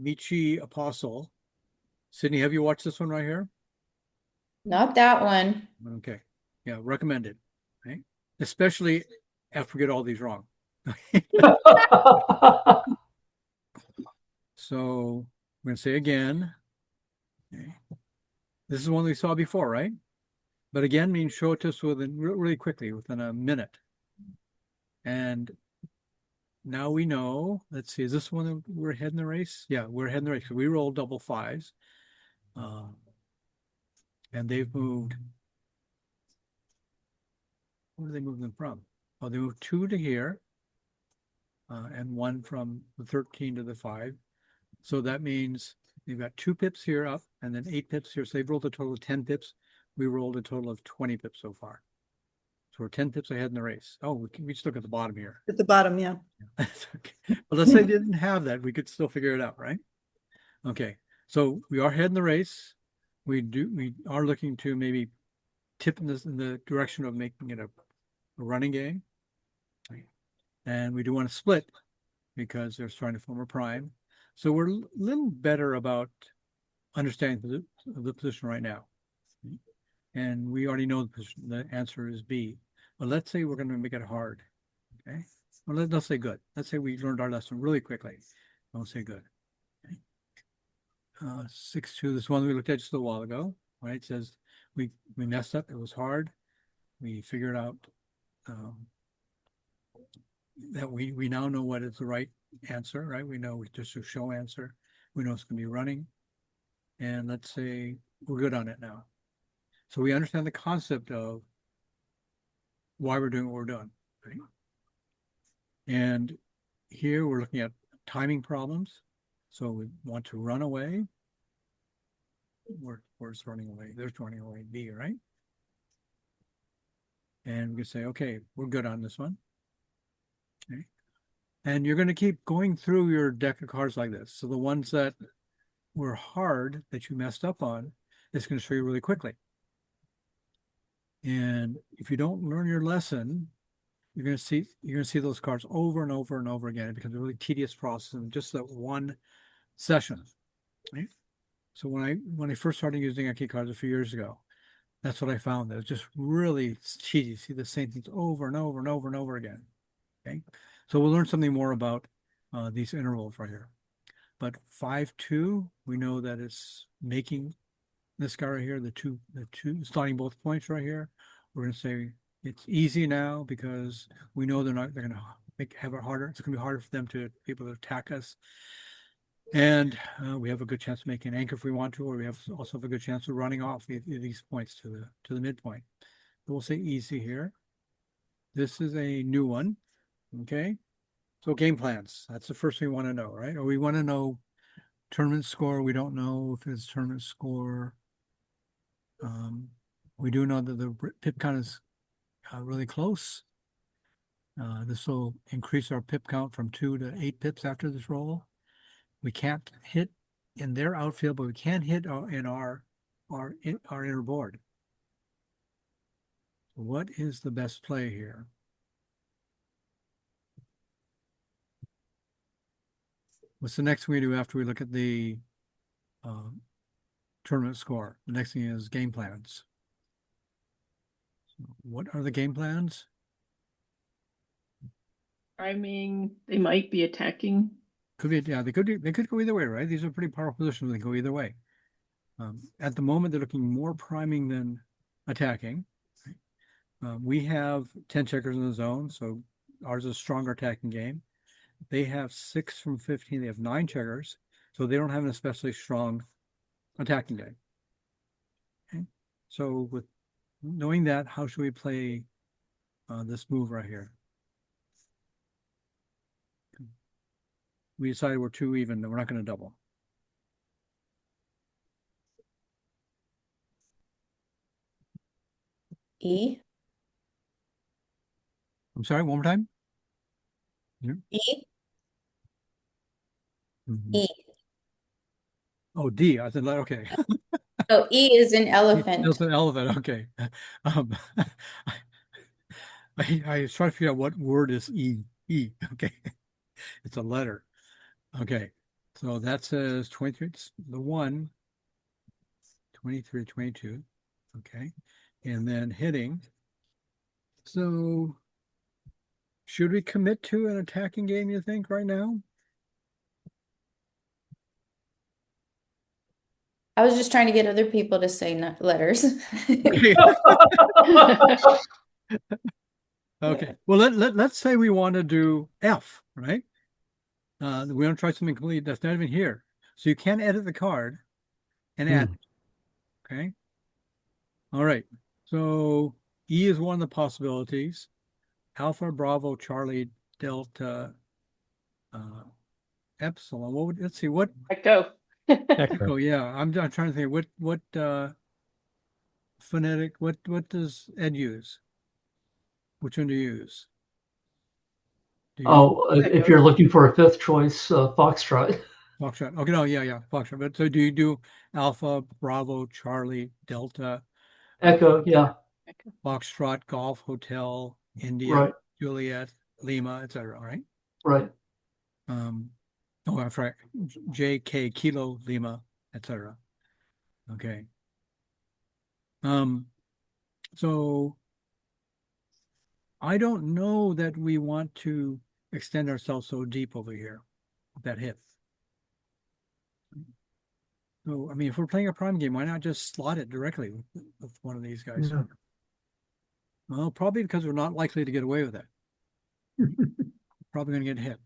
B: Michi Apostle. Sydney, have you watched this one right here?
E: Not that one.
B: Okay. Yeah, recommended. Right? Especially after we get all these wrong. So I'm going to say again. Okay. This is one we saw before, right? But again means show it to us within really quickly, within a minute. And now we know, let's see, is this one that we're ahead in the race? Yeah, we're ahead in the race. We rolled double fives. And they've moved. Where do they move them from? Oh, they moved 2 to here. And 1 from the 13 to the 5. So that means they've got 2 pips here up and then 8 pips here. So they've rolled a total of 10 pips. We rolled a total of 20 pips so far. So we're 10 pips ahead in the race. Oh, we just look at the bottom here.
F: At the bottom, yeah.
B: Okay. But let's say they didn't have that. We could still figure it out, right? Okay. So we are ahead in the race. We are looking to maybe tip in the direction of making it a running game. And we do want to split because they're trying to form a prime. So we're a little better about understanding the position right now. And we already know the position. The answer is B. But let's say we're going to make it hard. Okay. Well, let's say good. Let's say we learned our lesson really quickly. Don't say good. Okay. 6-2, this one we looked at just a while ago, right? It says we messed up. It was hard. We figured out that we now know what is the right answer, right? We know just a show answer. We know it's going to be running. And let's say we're good on it now. So we understand the concept of why we're doing what we're doing, right? And here we're looking at timing problems. So we want to run away. Where's running away? There's running away, B, right? And we can say, okay, we're good on this one. Okay. And you're going to keep going through your deck of cards like this. So the ones that were hard that you messed up on, it's going to show you really quickly. And if you don't learn your lesson, you're going to see those cards over and over and over again. It becomes a really tedious process in just that one session. Right? So when I first started using Anki cards a few years ago, that's what I found. It was just really tedious. See the same things over and over and over and over again. Okay, so we'll learn something more about these intervals right here. But 5-2, we know that it's making this guy right here, the two starting both points right here. We're going to say it's easy now because we know they're going to have it harder. It's going to be harder for them to be able to attack us. And we have a good chance of making an anchor if we want to, or we also have a good chance of running off these points to the midpoint. So we'll say easy here. This is a new one. Okay. So game plans. That's the first thing we want to know, right? Or we want to know tournament score. We don't know if it's tournament score. We do know that the pip count is really close. This will increase our pip count from 2 to 8 pips after this roll. We can't hit in their outfield, but we can hit in our inner board. What is the best play here? What's the next thing we do after we look at the tournament score? The next thing is game plans. What are the game plans?
H: I mean, they might be attacking.
B: Could be, yeah, they could go either way, right? These are pretty powerful positions. They go either way. At the moment, they're looking more priming than attacking. We have 10 checkers in the zone, so ours is a stronger attacking game. They have 6 from 15. They have 9 checkers, so they don't have an especially strong attacking game. Okay. So with knowing that, how should we play this move right here? We decided we're 2 even, and we're not going to double.
E: E.
B: I'm sorry, one more time. Yeah.
E: E.
B: Mm-hmm.
E: E.
B: Oh, D. I said, okay.
E: Oh, E is an
B: That's
E: elephant.
B: an elephant. Okay. Um, I was trying to figure out what word is E. E. Okay. It's a letter. Okay. So that says 23, it's the 1, 23, 22. Okay. And then hitting. So should we commit to an attacking game, you think, right now?
E: I was just trying to get other people to say letters.
B: Okay. Okay. Well, let's say we want to do F, right? We want to try something complete that's not even here. So you can edit the card and add it. Okay. All right. So E is one of the possibilities. Alpha, Bravo, Charlie, Delta, Epsilon. What would, let's see, what
H: Echo.
B: echo? Yeah, I'm trying to think what phonetic, what does Ed use? Which one do you use? Do you
D: Oh, if you're looking for a fifth choice, Foxtrot.
B: Foxtrot? Okay, no, yeah, Foxtrot. But so do you do Alpha, Bravo, Charlie, Delta,
D: Echo, yeah,
B: Foxtrot, Golf, Hotel, India,
D: right,
B: Juliet, Lima, etc. Right?
D: right.
B: Oh, I'm sorry. JK, Kilo, Lima, etc. Okay. So I don't know that we want to extend ourselves so deep over here with that hit. So, I mean, if we're playing a prime game, why not just slot it directly with one of these guys?
C: Yeah.
B: Well, probably because we're not likely to get away with it. Probably going to get hit.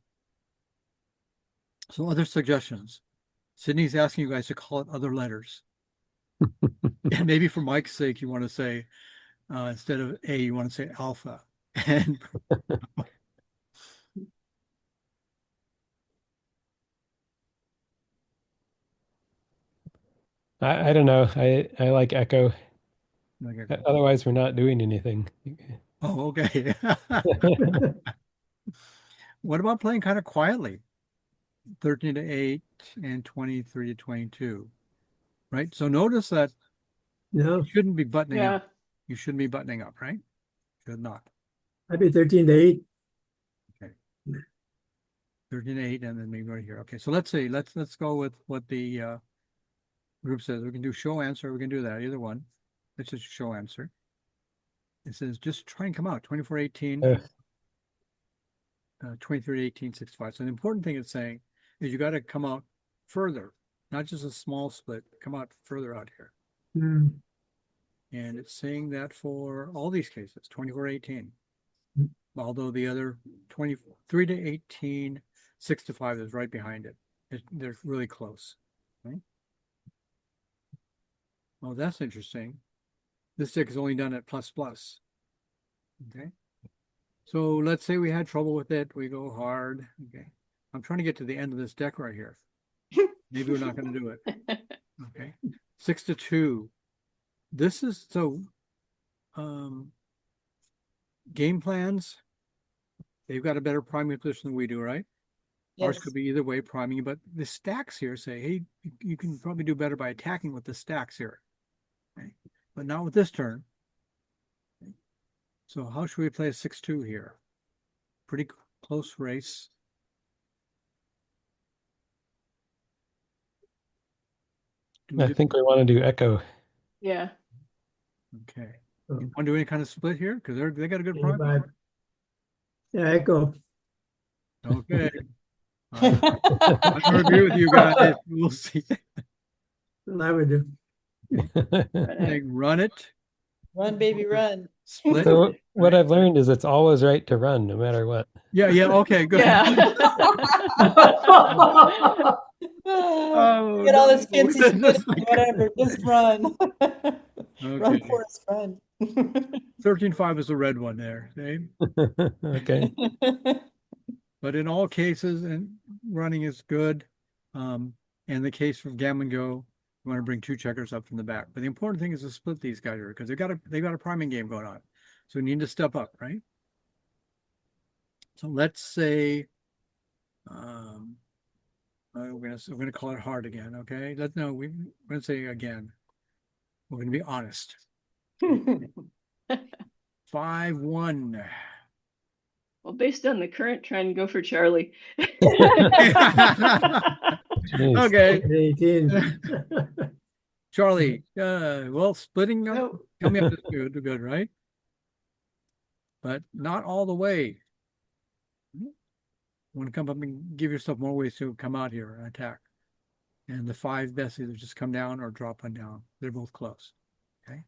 B: So other suggestions. Sydney's asking you guys to call it other letters. And maybe for Mike's sake, you want to say, instead of A, you want to say alpha. And
G: I don't know. I like Echo.
B: okay.
G: Otherwise, we're not doing anything.
B: Oh, okay. What about playing kind of quietly? 13 to 8 and 23 to 22. Right? So notice that
C: Yeah,
B: you shouldn't be buttoning
H: Yeah.
B: up. You shouldn't be buttoning up, right? Should not.
C: I'd be 13 to 8.
B: Okay. 13 to 8 and then maybe right here. Okay, so let's see. Let's go with what the group says. We can do show answer. We can do that. Either one. Let's just show answer. It says just try and come out 24, 18. 23, 18, 65. So the important thing it's saying is you got to come out further, not just a small split, come out further out here.
C: Hmm.
B: And it's saying that for all these cases, 24, 18. Although the other 23 to 18, 6 to 5 is right behind it. They're really close. Right? Well, that's interesting. This stick is only done at plus plus. Okay. So let's say we had trouble with it. We go hard. Okay. I'm trying to get to the end of this deck right here. Maybe we're not going to do it. Okay. 6 to 2. This is so game plans. They've got a better priming position than we do, right? Ours could be either way priming, but the stacks here say, hey, you can probably do better by attacking with the stacks here. Okay. But not with this turn. Okay. So how should we play a 6-2 here? Pretty close race.
G: I think we want to do Echo.
H: Yeah.
B: Okay. You want to do any kind of split here? Because they got a good prime.
C: 85. Yeah, Echo.
B: Okay. I'm gonna agree with you guys. We'll see.
C: I would do.
B: Like, run it,
F: Run, baby, run.
B: split.
G: So what
B: right?
G: I've learned is it's always right to run, no matter what.
B: Yeah, okay, good.
H: Yeah.
B: Oh,
F: Get all this
B: no.
F: fancy split, whatever, just run. Run,
B: Okay.
F: Forrest, run.
B: 13-5 is the red one there. Okay?
G: Okay.
B: But in all cases, and running is good. And the case from Gammon Go, you want to bring 2 checkers up from the back. But the important thing is to split these guys here because they got a priming game going on. So we need to step up, right? So let's say we're gonna call it hard again, okay? We're gonna say again. We're going to be honest. 5-1.
H: Well, based on the current trend, go for Charlie.
G: Jeez.
B: Okay.
C: 18.
B: Charlie, well, splitting up,
C: Oh.
B: coming up is good, right? But not all the way. You want to come up and give yourself more ways to come out here and attack. And the 5 best either just come down or drop one down. They're both close. Okay.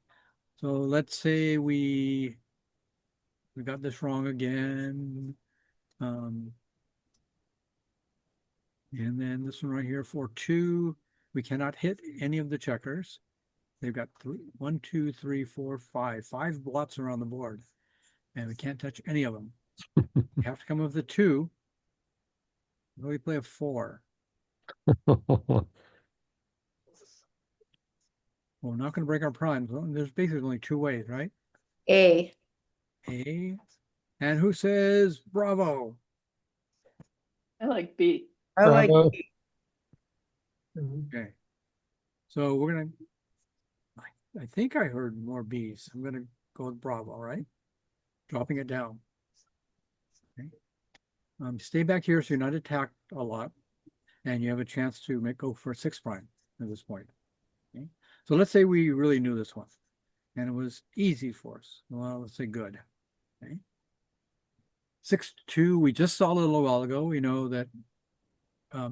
B: So let's say we got this wrong again. And then this one right here, 4-2. We cannot hit any of the checkers. They've got 1, 2, 3, 4, 5. 5 blots around the board. And we can't touch any of them. We have to come up with a 2. We play a 4. Well, we're not going to break our primes. Well, there's basically only 2 ways, right?
E: A.
B: A. And who says bravo?
H: I like B.
A: I like
G: Bravo.
A: B.
B: Okay. So we're going to, I think I heard more B's. I'm going to go with bravo, right? Dropping it down. Okay. Stay back here so you're not attacked a lot. And you have a chance to go for 6 prime at this point. Okay. So let's say we really knew this one. And it was easy for us. Well, let's say good. Okay. 6-2, we just saw a little while ago. We know that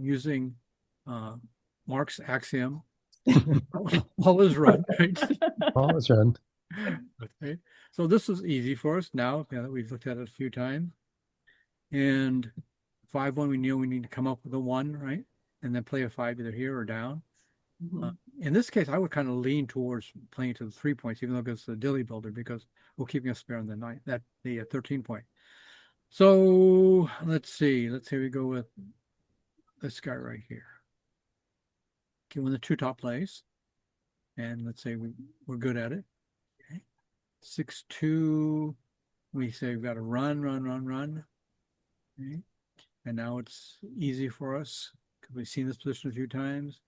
B: using Mark's axiom, all is run, right?
G: All is run.
B: Okay. So this was easy for us now that we've looked at it a few times. And 5-1, we knew we need to come up with a 1, right? And then play a 5 either here or down. In this case, I would kind of lean towards playing to the 3 points, even though it's the dilly builder, because we're keeping a spare on the 9, the 13 point. So let's see. Let's say we go with this guy right here. Okay, when the 2 top plays, and let's say we're good at it. Okay. 6-2, we say we've got to run. Okay. And now it's easy for us because we've seen this position a few times.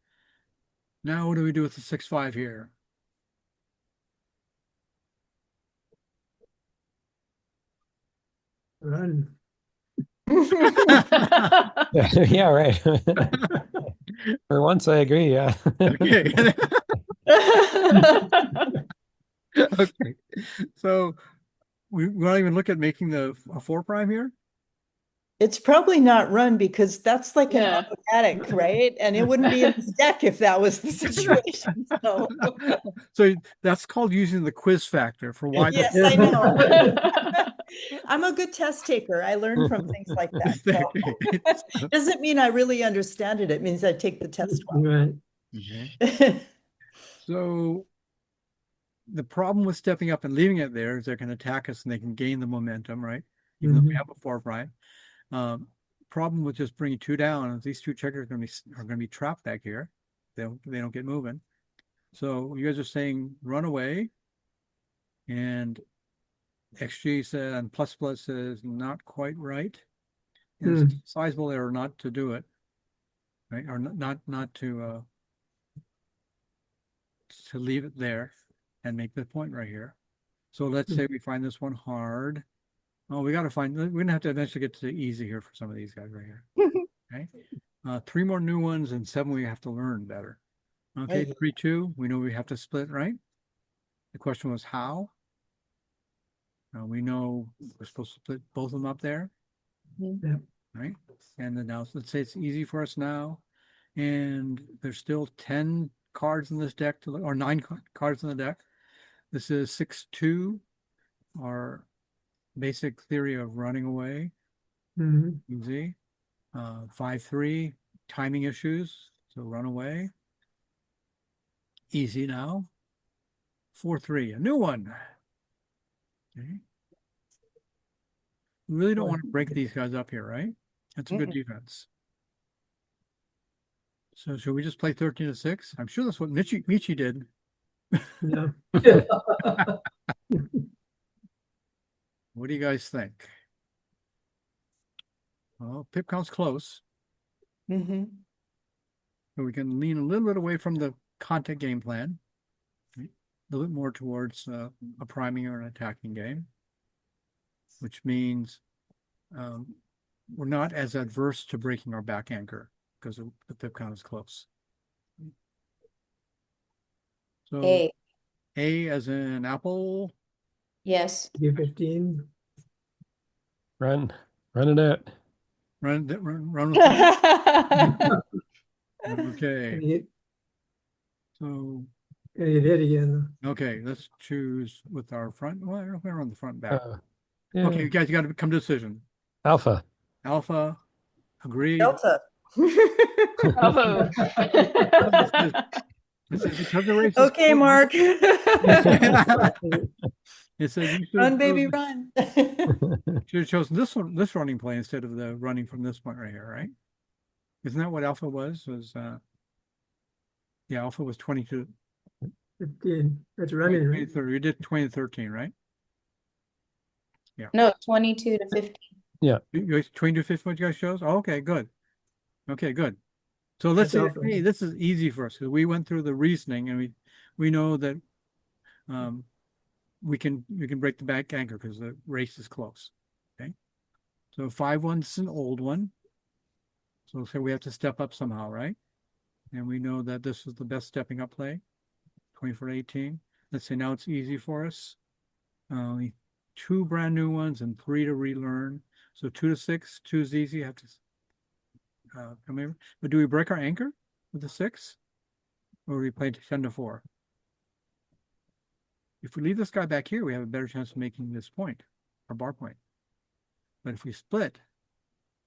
B: Now what do we do with the 6-5 here?
C: Run.
G: Yeah, right. For once, I agree. Yeah.
B: Okay. Okay. So we won't even look at making a 4 prime here.
F: It's probably not run because that's like
H: Yeah.
F: an automatic, right? And it wouldn't be in this deck if that was the situation. So
B: So that's called using the quiz factor for why.
F: yes, I know. I'm a good test taker. I learn from things like that. So doesn't mean I really understand it. It means I take the test well.
C: Right.
B: Okay. So the problem with stepping up and leaving it there is they can attack us and they can gain the momentum, right? Even though we have a 4 prime. Problem with just bringing 2 down is these 2 checkers are going to be trapped back here. They don't get moving. So you guys are saying run away, and XG said and plus says not quite right. And it's a sizable error not to do it, right? Or not to leave it there and make the point right here. So let's say we find this one hard. Oh, we got to find, we're going to have to eventually get to easy here for some of these guys right here. Okay. 3 more new ones and 7 we have to learn better. Okay. 3-2, we know we have to split, right? The question was how? We know we're supposed to split both of them up there.
C: Yep.
B: Right. And then now let's say it's easy for us now. And there's still 10 cards in this deck or 9 cards in the deck. This is 6-2, our basic theory of running away. Easy. 5-3, timing issues. So run away. Easy now. 4-3, a new one. Okay. We really don't want to break these guys up here, right? That's a good defense. So should we just play 13-6? I'm sure that's what Michi did.
C: Yeah.
B: What do you guys think? Well, Pip counts close.
F: Mm-hmm.
B: So we can lean a little bit away from the content game plan. little bit more towards a priming or an attacking game, which means we're not as adverse to breaking our back anchor because the pip count is close. So A as in apple.
E: Yes.
C: D15.
G: Run it out.
B: Run with it. Okay.
C: Gonna get,
B: So
C: gonna get hit again.
B: okay, let's choose with our front. Well, we're on the front back.
G: Yeah.
B: Okay, you guys got to come to a decision.
G: Alpha.
B: Alpha, agreed.
F: Delta.
H: Oh.
B: It says because the race is
F: Okay,
B: close.
F: Mark.
B: It says you should
F: Run,
B: have
F: baby,
B: chosen-
F: run.
B: should have chosen this one, this running play instead of the running from this point right here, right? Isn't that what alpha was? Yeah, alpha was 22.
C: 15. That's running, right?
B: 20, you did 20 to 13, right?
E: No, 22 to 15.
B: You 22 to 15 what you guys chose? Oh, okay, good. Okay, good. So let's say,
C: That's alpha.
B: hey, this is easy for us because we went through the reasoning and we know that we can break the back anchor because the race is close. Okay. So 5-1's an old one. So say we have to step up somehow, right? And we know that this is the best stepping up play. 24 to 18. Let's say now it's easy for us. 2 brand new ones and 3 to relearn. So 2 to 6, 2 is easy. You have to come in. But do we break our anchor with the 6? Or do we play 10 to 4? If we leave this guy back here, we have a better chance of making this point, our bar point. But if we split,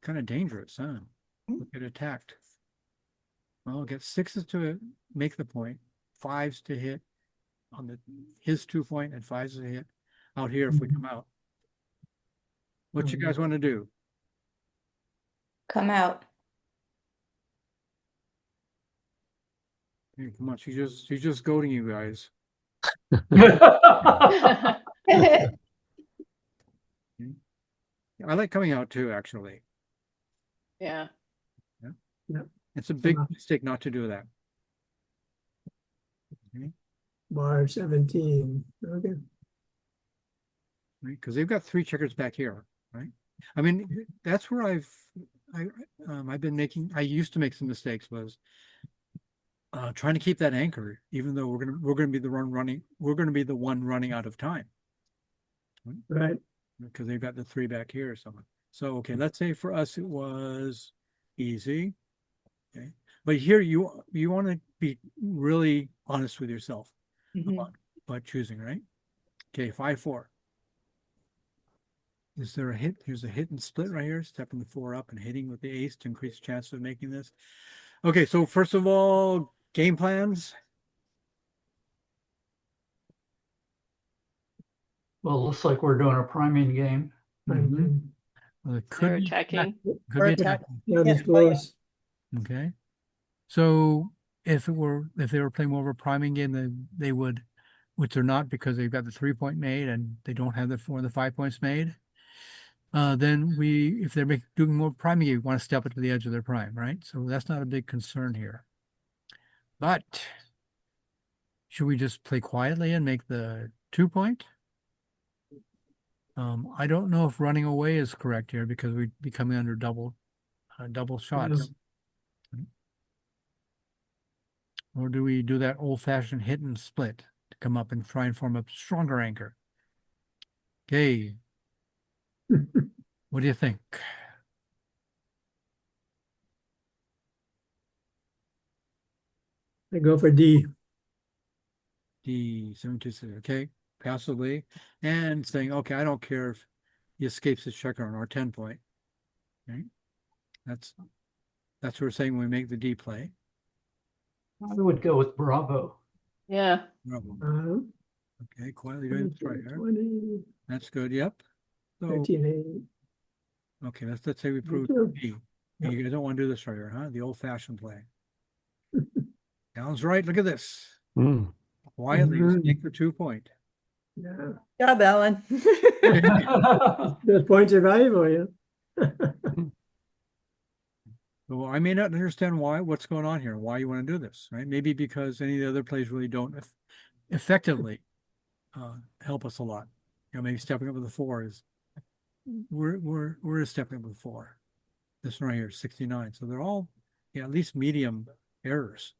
B: kind of dangerous, huh? We'll get attacked. Well, we'll get 6s to make the point, 5s to hit on his 2 point, and 5s to hit out here if we come out. What you guys want to do?
E: Come out.
B: Hey, come on, she's just goading you guys. I like coming out too, actually.
H: Yeah.
B: It's a big mistake not to do that. Okay.
C: Bar 17. Okay.
B: Right, because they've got 3 checkers back here, right? I mean, that's where I've been making. I used to make some mistakes was trying to keep that anchor, even though we're gonna be the one running. We're gonna be the one running out of time,
C: Right.
B: because they've got the 3 back here or something. So okay, let's say for us it was easy. Okay, but here you want to be really honest with yourself about choosing, right? Okay, 5-4. Is there a hit? Here's a hit and split right here, stepping the 4 up and hitting with the ace to increase the chance of making this. Okay, so first of all, game plans.
D: Well, looks like we're doing a priming game.
B: Well, it could
H: They're
B: be
H: attacking.
B: could
F: Or
B: be
F: attack.
B: attacking.
C: Yeah, this
F: Yeah,
C: close.
B: Okay. So if they were playing more of a priming game, they would, which they're not because they've got the 3 point made and they don't have the 4 and the 5 points made. Then if they're doing more priming, you want to step it to the edge of their prime, right? So that's not a big concern here. But should we just play quietly and make the 2 point? I don't know if running away is correct here because we'd be coming under double shots. Or do we do that old-fashioned hit and split to come up and try and form a stronger anchor? Okay. What do you think?
C: I go for D.
B: D726, okay, passively, and saying, okay, I don't care if he escapes his checker on our 10 point. Okay, that's what we're saying when we make the D play.
D: I would go with Bravo.
H: Yeah.
B: Bravo. Okay, quietly doing this right here.
C: 20,
B: That's good. Yep. So
C: 13, 8.
B: okay, let's say we prove
C: too.
B: D. Hey, you guys don't want to do this right here, huh? The old-fashioned play. Alan's right. Look at this. Quietly make the 2 point.
C: Yeah.
F: Job, Alan.
C: Those points are valuable, yeah.
B: So I may not understand what's going on here, why you want to do this, right? Maybe because any of the other plays really don't effectively help us a lot. You know, maybe stepping up with the 4 is we're stepping up with 4. This one right here is 69. So they're all at least medium errors.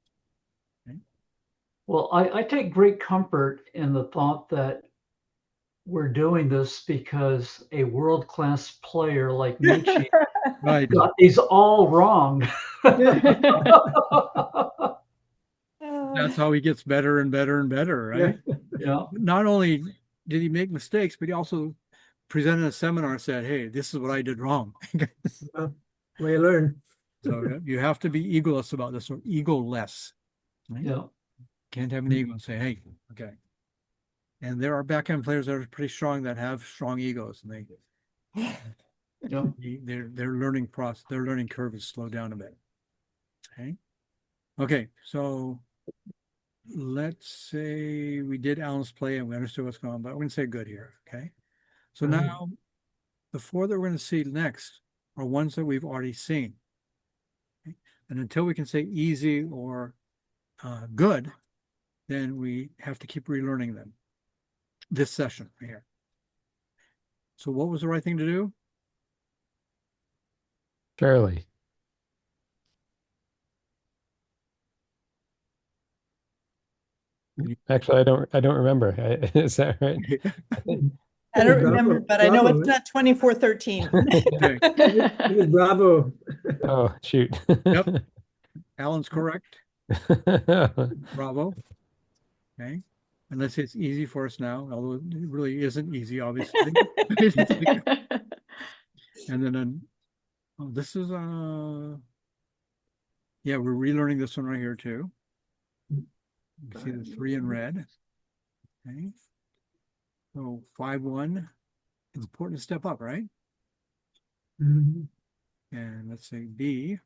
B: Okay?
D: Well, I take great comfort in the thought that we're doing this because a world-class player like Michi
B: Right.
D: got these all wrong.
B: That's how he gets better and better and better, right?
D: Yeah.
B: Not only did he make mistakes, but he also presented a seminar and said, hey, this is what I did wrong.
C: Way you learn.
B: So you have to be egoless about this, or ego-less. Right?
D: Yeah.
B: Can't have an ego and say, hey, okay. And there are backhand players that are pretty strong that have strong egos, and
D: Yeah.
B: their learning process, their learning curve is slowed down a bit. Okay. Okay, so let's say we did Alan's play and we understood what's going on, but we're going to say good here. Okay. So now the 4 that we're going to see next are ones that we've already seen. Okay? And until we can say easy or good, then we have to keep relearning them. This session right here. So what was the right thing to do?
G: Fairly. Actually, I don't remember. Is that right?
F: I don't remember, but I know
C: Bravo,
F: it's not 2413.
B: Okay.
C: It was bravo.
G: Oh, shoot.
B: Yep. Alan's correct. Bravo. Okay. And let's say it's easy for us now, although it really isn't easy, obviously. And then oh, this is yeah, we're relearning this one right here too. You can see the 3 in red. Okay. So 5-1. It's important to step up, right?
C: Mhm.
B: And let's say B,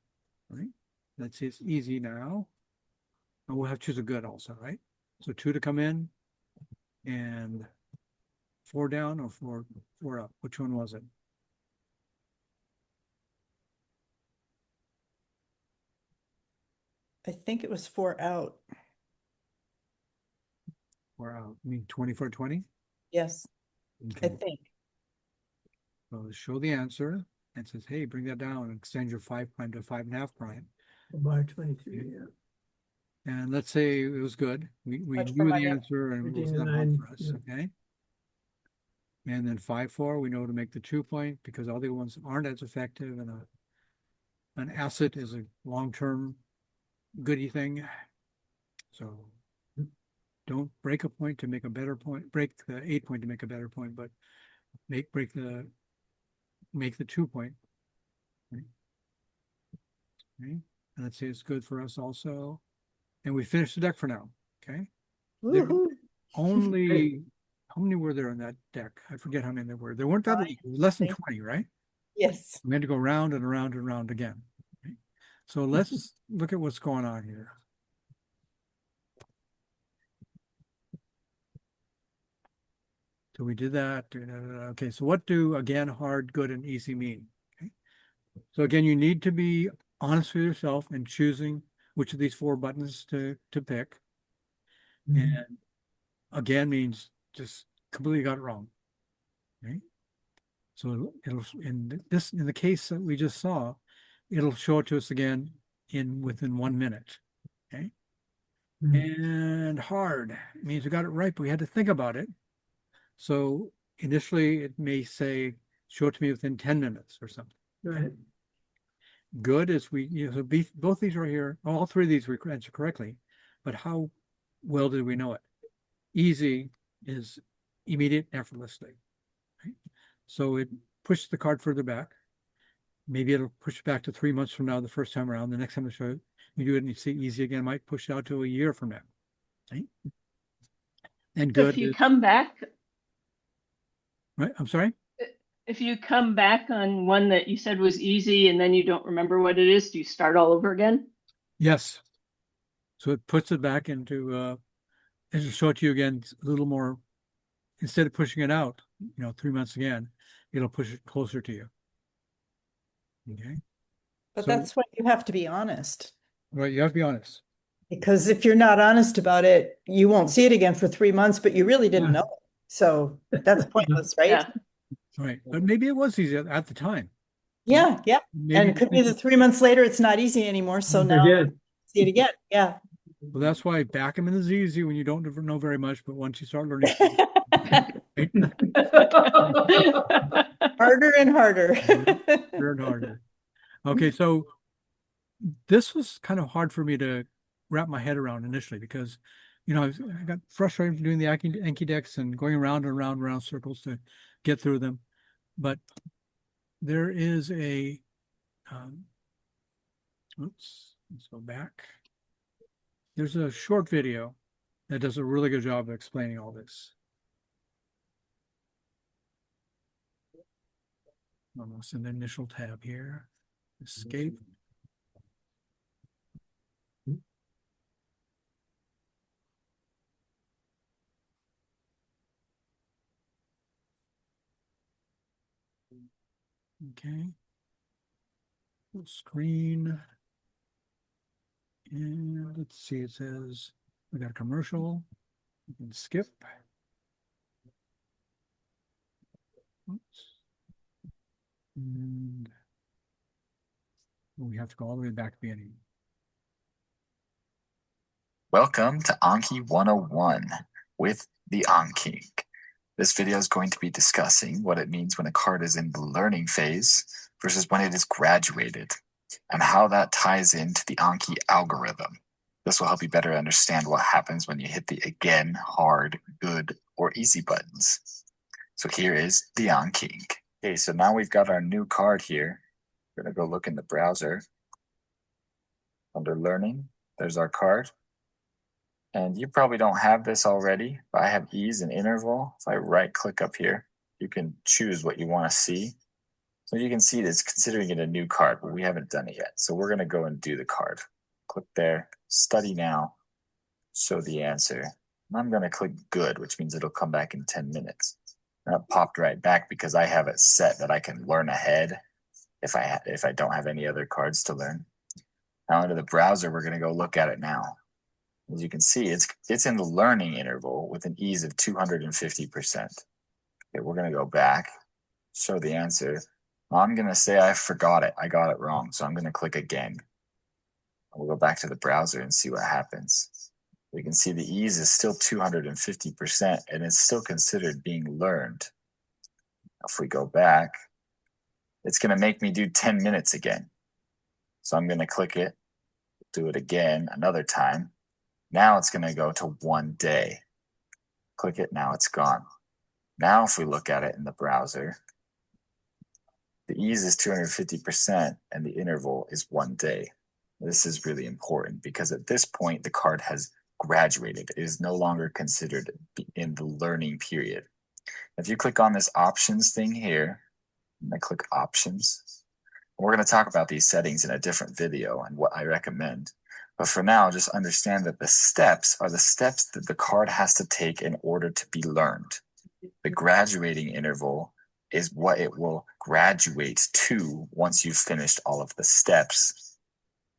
B: right? Let's say it's easy now. And we'll have to choose a good also, right? So 2 to come in and 4 down or 4 up. Which one was it?
F: I think it was 4 out.
B: 4 out. I mean 24-20?
F: Yes, I
B: Okay.
F: think.
B: So show the answer and says, hey, bring that down and extend your 5' to 5.5 prime.
C: Bar 22, yeah.
B: And let's say it was good. We
F: Much for
B: knew
F: my
B: the
F: dad.
B: answer and it
C: 13
B: wasn't
C: and
B: that hard
C: 9,
B: for us.
C: yeah.
B: Okay. And then 5-4, we know to make the 2 point because all the ones aren't as effective, and an asset is a long-term goody thing. So don't break a point to make a better point, break the 8 point to make a better point, but make the 2 point. Right? Okay. And let's say it's good for us also. And we finished the deck for now. Okay. There
F: Woohoo.
B: only how many were there in that deck? I forget how many there were. There weren't that less than 20, right?
F: Yes.
B: We had to go round and around and around again. Okay. So let's look at what's going on here. So we did that. Okay, so what do again hard, good, and easy mean? Okay. So again, you need to be honest with yourself in choosing which of these 4 buttons to pick. And again means just completely got it wrong. Okay. So it'll in the case that we just saw, it'll show it to us again within 1 minute. Okay. And hard means we got it right, but we had to think about it. So initially it may say, show it to me within 10 minutes or something.
C: Right.
B: Good is so both these are here, all 3 of these we answered correctly, but how well did we know it? Easy is immediate, effortlessly. Right? So it pushes the card further back. Maybe it'll push back to 3 months from now, the first time around. The next time you do it and you see easy again, might push out to a year from now. Right? And
H: So
B: good
H: if you
B: is,
H: come back,
B: right? I'm sorry?
H: if you come back on one that you said was easy and then you don't remember what it is, do you start all over again?
B: Yes. So it puts it back into, it'll show it to you again a little more, instead of pushing it out, 3 months again, it'll push it closer to you. Okay.
F: But
B: So-
F: that's when you have to be honest.
B: Right, you have to be honest.
F: Because if you're not honest about it, you won't see it again for 3 months, but you really didn't
C: Yeah.
F: know. So that's pointless, right?
H: Yeah.
B: Right. But maybe it was easy at the time.
F: Yeah, yeah.
B: Maybe
F: And it could be that 3 months later, it's not easy anymore. So
C: They
F: now
C: did.
F: see it again. Yeah.
B: well, that's why backgammon is easy when you don't know very much, but once you start learning, right?
F: Harder and harder.
B: Harder and harder. Okay, so this was kind of hard for me to wrap my head around initially because, I got frustrated from doing the Anki decks and going around and around and around circles to get through them. But there is let's go back. There's a short video that does a really good job of explaining all this. Almost in the initial tab here. Escape. Okay. Full screen. And let's see, it says we got a commercial. We can skip. Oops. And we have to go all the way back to the beginning.
I: Welcome to Anki 101 with the Anki. This video is going to be discussing what it means when a card is in the learning phase versus when it is graduated, and how that ties into the Anki algorithm. This will help you better understand what happens when you hit the again, hard, good, or easy buttons. So here is the Anki. Okay, so now we've got our new card here. We're going to go look in the browser. Under learning, there's our card. And you probably don't have this already, but I have ease and interval. If I right click up here, you can choose what you want to see. So you can see it's considering it a new card, but we haven't done it yet. So we're going to go and do the card. Click there, study now, show the answer. And I'm going to click good, which means it'll come back in 10 minutes. And it popped right back because I have it set that I can learn ahead if I don't have any other cards to learn. Now into the browser, we're going to go look at it now. As you can see, it's in the learning interval with an ease of 250%. Okay, we're going to go back, show the answer. I'm going to say I forgot it. I got it wrong. So I'm going to click again. We'll go back to the browser and see what happens. We can see the ease is still 250% and it's still considered being learned. If we go back, it's going to make me do 10 minutes again. So I'm going to click it, do it again another time. Now it's going to go to 1 day. Click it, now it's gone. Now if we look at it in the browser, the ease is 250% and the interval is 1 day. This is really important because at this point, the card has graduated. It is no longer considered in the learning period. If you click on this options thing here, and I click options, we're going to talk about these settings in a different video and what I recommend. But for now, just understand that the steps are the steps that the card has to take in order to be learned. The graduating interval is what it will graduate to once you've finished all of the steps.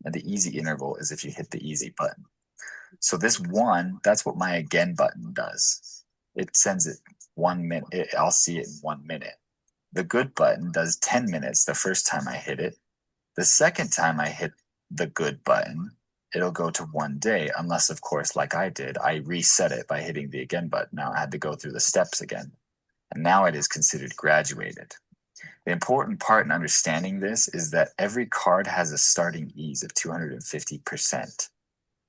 I: And the easy interval is if you hit the easy button. So this one, that's what my again button does. It sends it 1 minute. I'll see it in 1 minute. The good button does 10 minutes the first time I hit it. The second time I hit the good button, it'll go to 1 day, unless, of course, like I did, I reset it by hitting the again button. Now I had to go through the steps again. And now it is considered graduated. The important part in understanding this is that every card has a starting ease of 250%.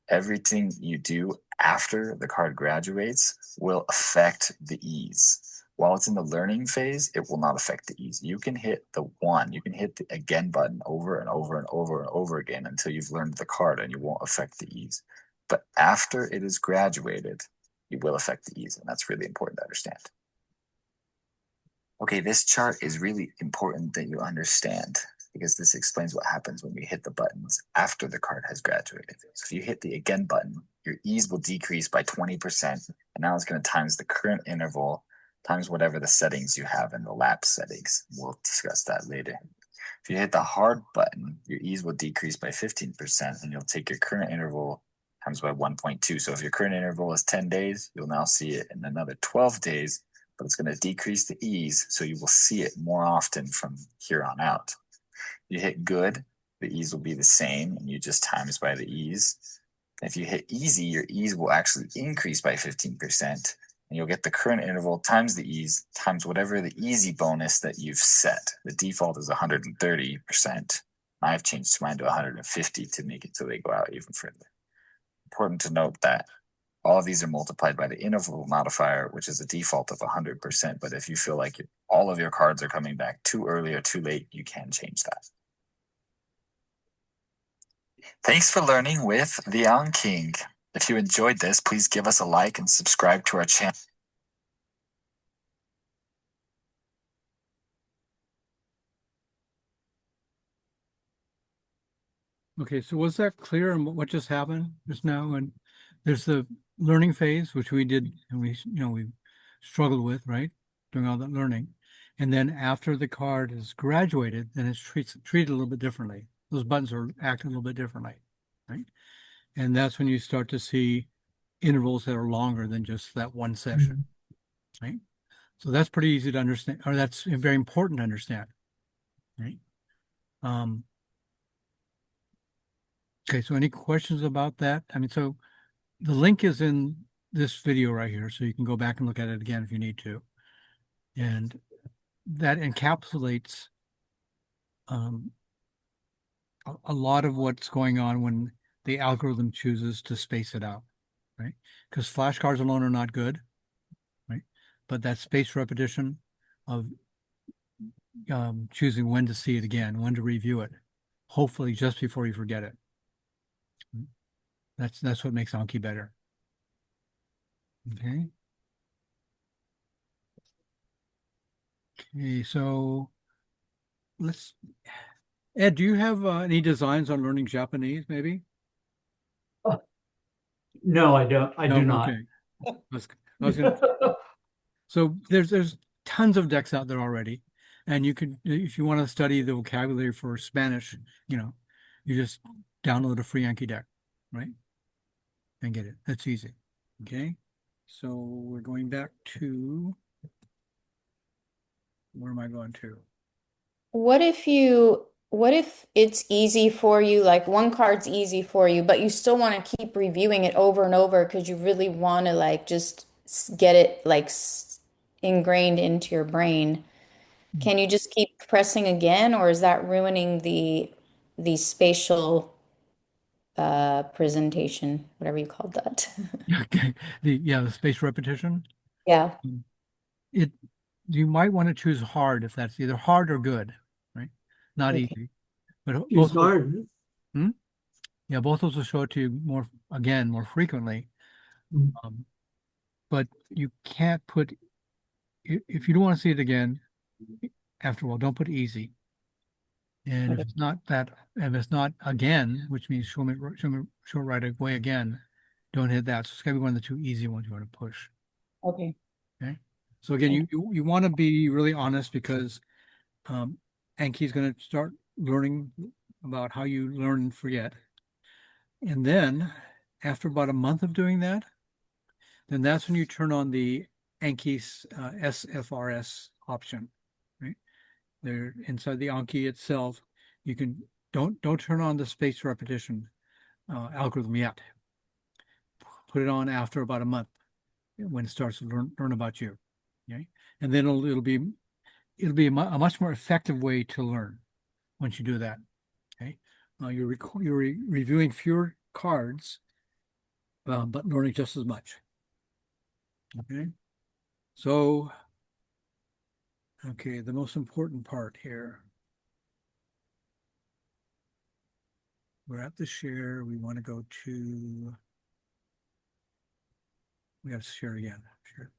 I: Everything you do after the card graduates will affect the ease. While it's in the learning phase, it will not affect the ease. You can hit the again button over and over and over and over again until you've learned the card and you won't affect the ease. But after it is graduated, you will affect the ease, and that's really important to understand. Okay, this chart is really important that you understand because this explains what happens when we hit the buttons after the card has graduated. So if you hit the again button, your ease will decrease by 20%, and now it's going to times the current interval times whatever the settings you have in the lapse settings. We'll discuss that later. If you hit the hard button, your ease will decrease by 15%, and you'll take your current interval times by 1.2. So if your current interval is 10 days, you'll now see it in another 12 days, but it's going to decrease the ease, so you will see it more often from here on out. You hit good, the ease will be the same, and you just times by the ease. If you hit easy, your ease will actually increase by 15%, and you'll get the current interval times the ease times whatever the easy bonus that you've set. The default is 130%. I've changed mine to 150 to make it so they go out even further. Important to note that all of these are multiplied by the interval modifier, which is a default of 100%. But if you feel like all of your cards are coming back too early or too late, you can change that. Thanks for learning with the Anking. If you enjoyed this, please give us a like and subscribe to our channel.
B: Okay, so was that clear on what just happened just now? And there's the learning phase, which we did, and we struggled with, right? Doing all that learning. And then after the card is graduated, then it's treated a little bit differently. Those buttons are acting a little bit differently, right? And that's when you start to see intervals that are longer than just that one session, right? So that's pretty easy to understand, or that's very important to understand, right? Okay, so any questions about that? I mean, so the link is in this video right here, so you can go back and look at it again if you need to. And that encapsulates a lot of what's going on when the algorithm chooses to space it out, right? Because flashcards alone are not good, right? But that spaced repetition of choosing when to see it again, when to review it, hopefully just before you forget it. That's what makes Anki better. Okay. Okay, so Ed, do you have any designs on learning Japanese, maybe?
D: No, I don't. I do not.
B: Okay. I was gonna, so there's tons of decks out there already. And you could, if you want to study the vocabulary for Spanish, you just download a free Anki deck, right? And get it. That's easy. Okay. So we're going back to, where am I going to?
E: What if it's easy for you, like one card's easy for you, but you still want to keep reviewing it over and over because you really want to like just get it like ingrained into your brain. Can you just keep pressing again, or is that ruining the spatial presentation, whatever you called that?
B: Okay. The space repetition.
E: Yeah.
B: You might want to choose hard if that's either hard or good, right? Not
E: Okay.
B: easy. But
C: Choose
B: both
C: hard.
B: yeah, both those will show it to you more frequently. But you can't put, if you don't want to see it again, after all, don't put easy. And if it's not again, which means show it right away again, don't hit that. So it's gotta be one of the two easy ones you want to push.
E: Okay.
B: Okay. So again, you want to be really honest because Anki's going to start learning about how you learn and forget. And then after about a month of doing that, then that's when you turn on the Anki's SFRS option, right? There inside the Anki itself, you can don't turn on the spaced repetition algorithm yet. Put it on after about a month when it starts to learn about you. Okay, and then it'll be a much more effective way to learn once you do that. Okay, you're reviewing fewer cards, but learning just as much. Okay, so okay, the most important part here. We're at the share. We want to go to. We got to share again. Sure.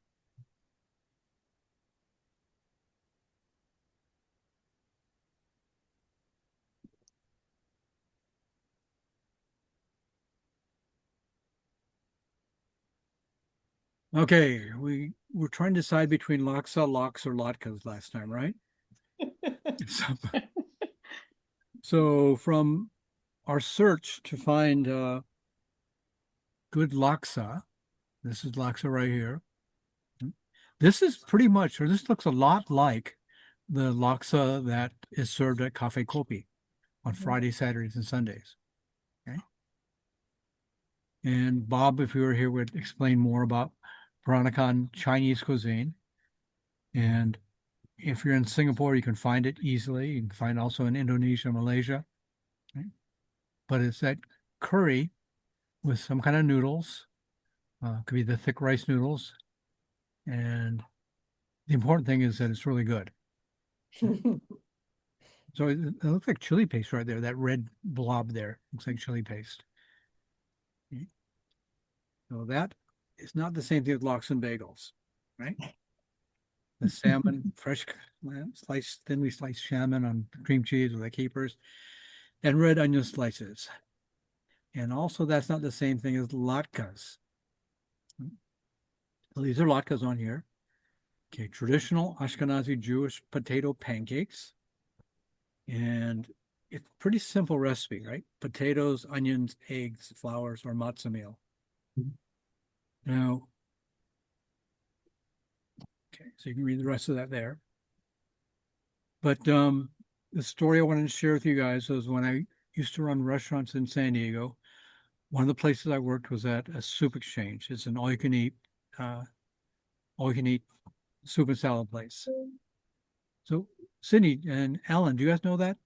B: Okay, we were trying to decide between Laksa, Lox, or Latkes last time, right? So from our search to find good laksa. This is laksa right here. This is pretty much, or this looks a lot like the laksa that is served at Cafe Kopi on Fridays, Saturdays, and Sundays. Okay. And Bob, if you were here, would explain more about Peranakan Chinese cuisine. And if you're in Singapore, you can find it easily. You can find also in Indonesia, Malaysia. Okay. But it's that curry with some kind of noodles. Could be the thick rice noodles. And the important thing is that it's really good. So it looks like chili paste right there. That red blob there looks like chili paste. Okay. So that is not the same thing as lox and bagels, right? The salmon, fresh sliced, thinly sliced salmon on cream cheese with the capers, and red onion slices. And also that's not the same thing as latkes. So these are latkes on here. Okay, traditional Ashkenazi Jewish potato pancakes. And it's a pretty simple recipe, right? Potatoes, onions, eggs, flour, or matzah meal. Now, okay, so you can read the rest of that there. But the story I wanted to share with you guys was when I used to run restaurants in San Diego, one of the places I worked was at a soup exchange. It's an all-you-can-eat soup and salad place. So Sydney and Alan, do you guys know that?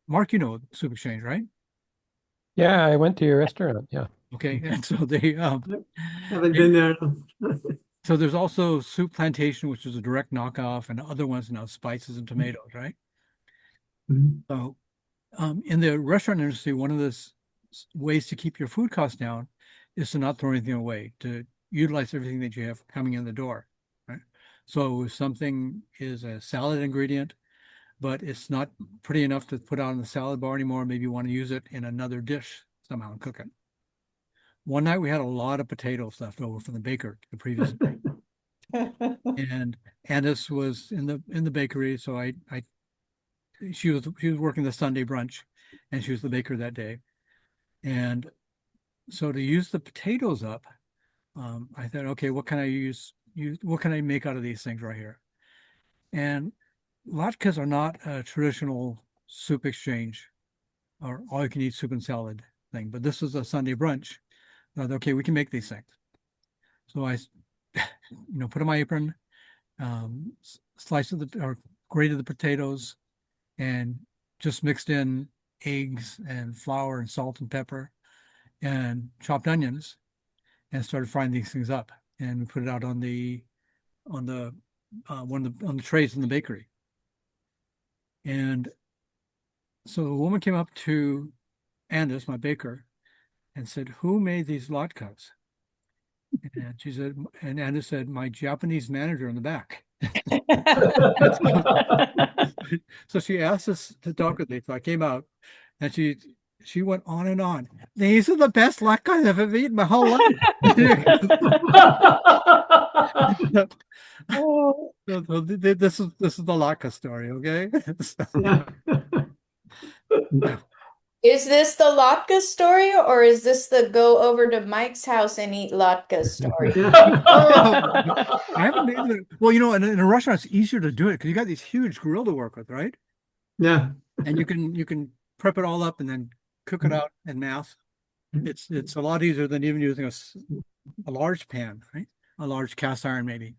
B: Mark, you know soup exchange, right?
G: Yeah, I went to your restaurant. Yeah.
B: Okay, and so they
C: Haven't been there.
B: so there's also Soup Plantation, which is a direct knockoff, and other ones now, spices and tomatoes, right?
C: Mhm.
B: So in the restaurant industry, one of the ways to keep your food costs down is to not throw anything away, to utilize everything that you have coming in the door, right? So if something is a salad ingredient, but it's not pretty enough to put on the salad bar anymore, maybe you want to use it in another dish somehow and cook it. One night we had a lot of potatoes left over from the baker the previous day. And Andis was in the bakery, so she was working the Sunday brunch, and she was the baker that day. And so to use the potatoes up, I thought, okay, what can I use? What can I make out of these things right here? And latkes are not a traditional soup exchange or all you can eat soup and salad thing, but this is a Sunday brunch. I thought, okay, we can make these things. So I, put on my apron, grated the potatoes, and just mixed in eggs and flour and salt and pepper and chopped onions, and started frying these things up. And we put it out on the trays in the bakery. And so the woman came up to Andis, my baker, and said, "Who made these latkes?" And she said, and Andis said, "My Japanese manager in the back." So she asked us to talk with me. So I came out, and she went on and on. "These are the best latkes I've ever eaten my whole life." So this is the latke story, okay?
C: Yeah.
E: Is this the latke story, or is this the go over to Mike's house and eat latke story?
B: Oh, I haven't made it. Well, in a restaurant, it's easier to do it because you got these huge grill to work with, right?
C: Yeah.
B: And you can prep it all up and then cook it out en masse. It's a lot easier than even using a large pan, right? A large cast iron, maybe.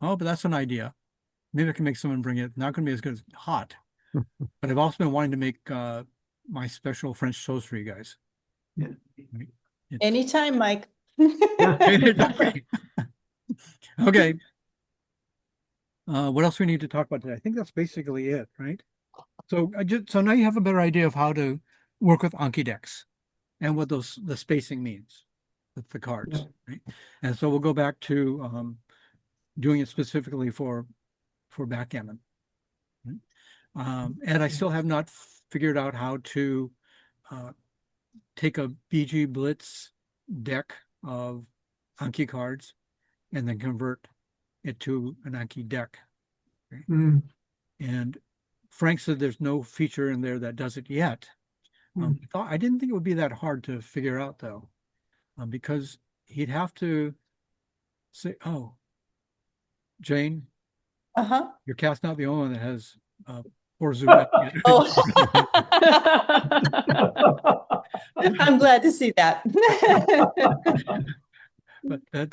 B: Oh, but that's an idea. Maybe I can make someone bring it. Not going to be as good as hot. But I've also been wanting to make my special French toast for you guys.
C: Yeah.
F: Anytime, Mike.
B: Okay. What else we need to talk about today? I think that's basically it, right? So now you have a better idea of how to work with Anki decks and what the spacing means with the cards,
C: Yeah.
B: right? And so we'll go back to doing it specifically for backgammon. Right? And I still have not figured out how to take a BG Blitz deck of Anki cards and then convert it to an Anki deck. Right?
C: Mm.
B: And Frank said there's no feature in there that does it yet, I didn't think it would be that hard to figure out though, because he'd have to say, "Oh, Jane,
F: Uh-huh.
B: your cat's not the only one that has poor zoo."
F: Oh, I'm glad to see that.
B: But that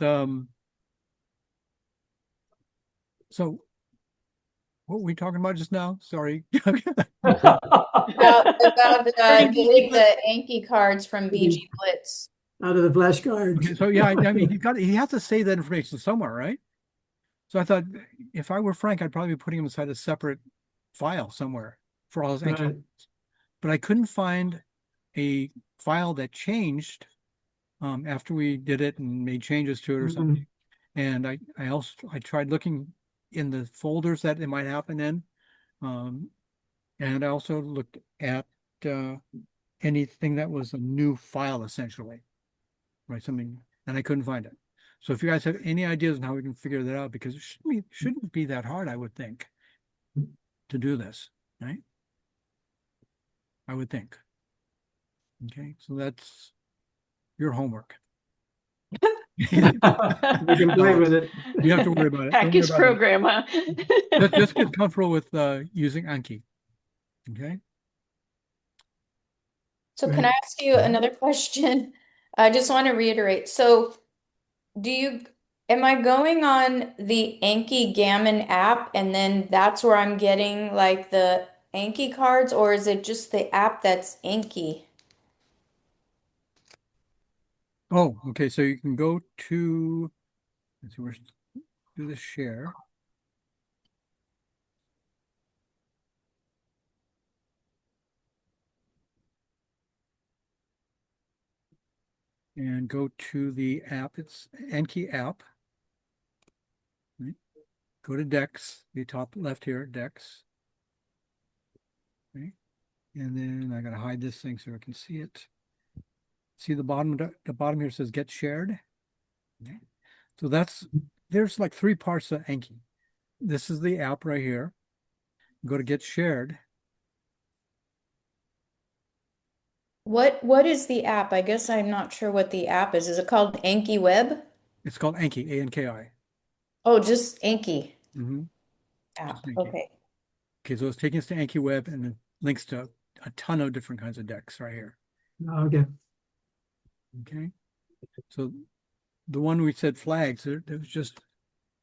B: so what were we talking about just now? Sorry.
E: About getting the Anki cards from BG Blitz.
C: Out of the flashcards.
B: Okay, so yeah, I mean, he has to save that information somewhere, right? So I thought if I were Frank, I'd probably be putting him inside a separate file somewhere for all his Anki.
C: Right.
B: But I couldn't find a file that changed after we did it and made changes to it or something. And I tried looking in the folders that it might happen in. And I also looked at anything that was a new file essentially, right? Something, and I couldn't find it. So if you guys have any ideas on how we can figure that out, because it shouldn't be that hard, I would think, to do this, right? I would think. Okay, so that's your homework.
C: We can play with it.
B: You have to worry about it. Don't worry
H: Package
B: about
H: program, huh?
B: it. Just get comfortable with using Anki. Okay.
E: So can I ask you another question? I just want to reiterate. So am I going on the Anki Gammon app and then that's where I'm getting like the Anki cards, or is it just the app that's Anki?
B: Oh, okay. So you can go to, let's see, do the share. And go to the app. It's Anki app. Right. Go to Decks, the top left here, Decks. Right. And then I gotta hide this thing so I can see it. See the bottom here says get shared. Okay. So there's like 3 parts of Anki. This is the app right here. Go to get shared.
E: What is the app? I guess I'm not sure what the app is. Is it called Anki Web?
B: It's called Anki, A-N-K-I.
E: Oh, just Anki app.
B: Anki.
E: Okay.
B: Okay, so it's taking us to Anki Web and it links to a ton of different kinds of decks right here.
C: Okay.
B: Okay. So the one we said flags, there was just,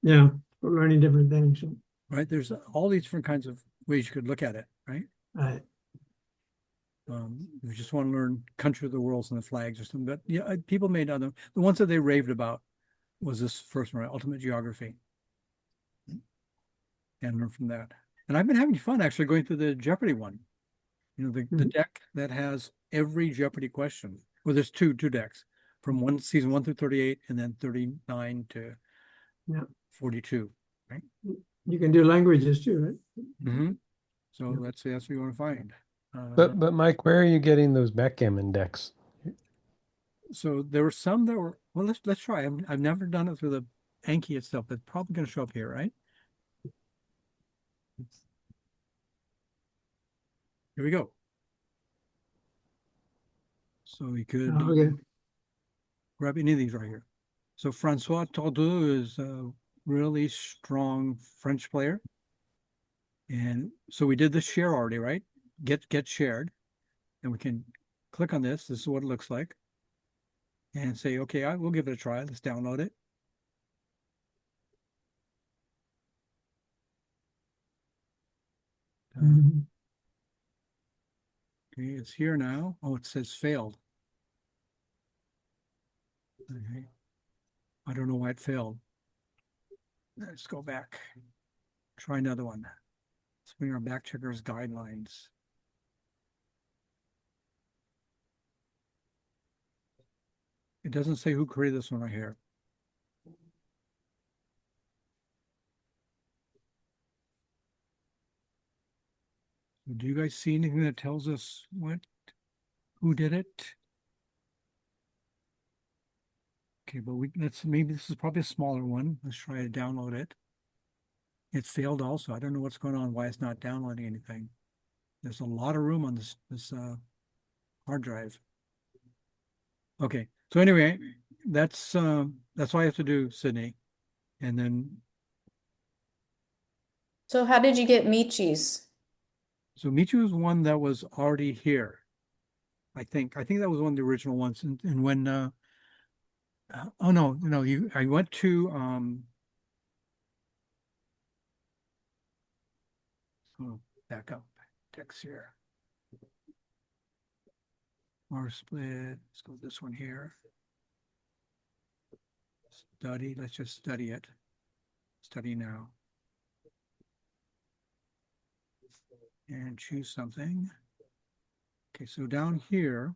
C: Yeah, we're learning different things.
B: right, there's all these different kinds of ways you could look at it, right?
C: Right.
B: If you just want to learn country of the worlds and the flags or something, but yeah, people made other, the ones that they raved about was this first one, right? Ultimate Geography. And learn from that. And I've been having fun actually going through the Jeopardy one. You know, the deck that has every Jeopardy question. Well, there's two decks from season 1 through 38 and then 39 to 42, right?
C: You can do languages too, right?
B: So that's what you want to find.
G: But Mike, where are you getting those backgammon decks?
B: So there were some that were, well, let's try. I've never done it through the Anki itself, but it's probably going to show up here, right? Here we go. So we could grab any of these right here. So Francois Tordeau is a really strong French player. And so we did the share already, right? Get shared. And we can click on this. This is what it looks like. And say, okay, we'll give it a try. Let's download it. Okay, it's here now. Oh, it says failed. Okay. I don't know why it failed. Let's go back. Try another one. Let's bring our back checkers guidelines. It doesn't say who created this one right here. Do you guys see anything that tells us who did it? Okay, but maybe this is probably a smaller one. Let's try to download it. It failed also. I don't know what's going on, why it's not downloading anything. There's a lot of room on this hard drive. Okay, so anyway, that's all I have to do, Sydney. And then,
E: So how did you get Michi's?
B: so Michu is one that was already here. I think that was one of the original ones. And when, oh no, I went to, oh, back up, text here. Or split, let's go with this one here. Study, let's just study it. Study now. And choose something. Okay, so down here,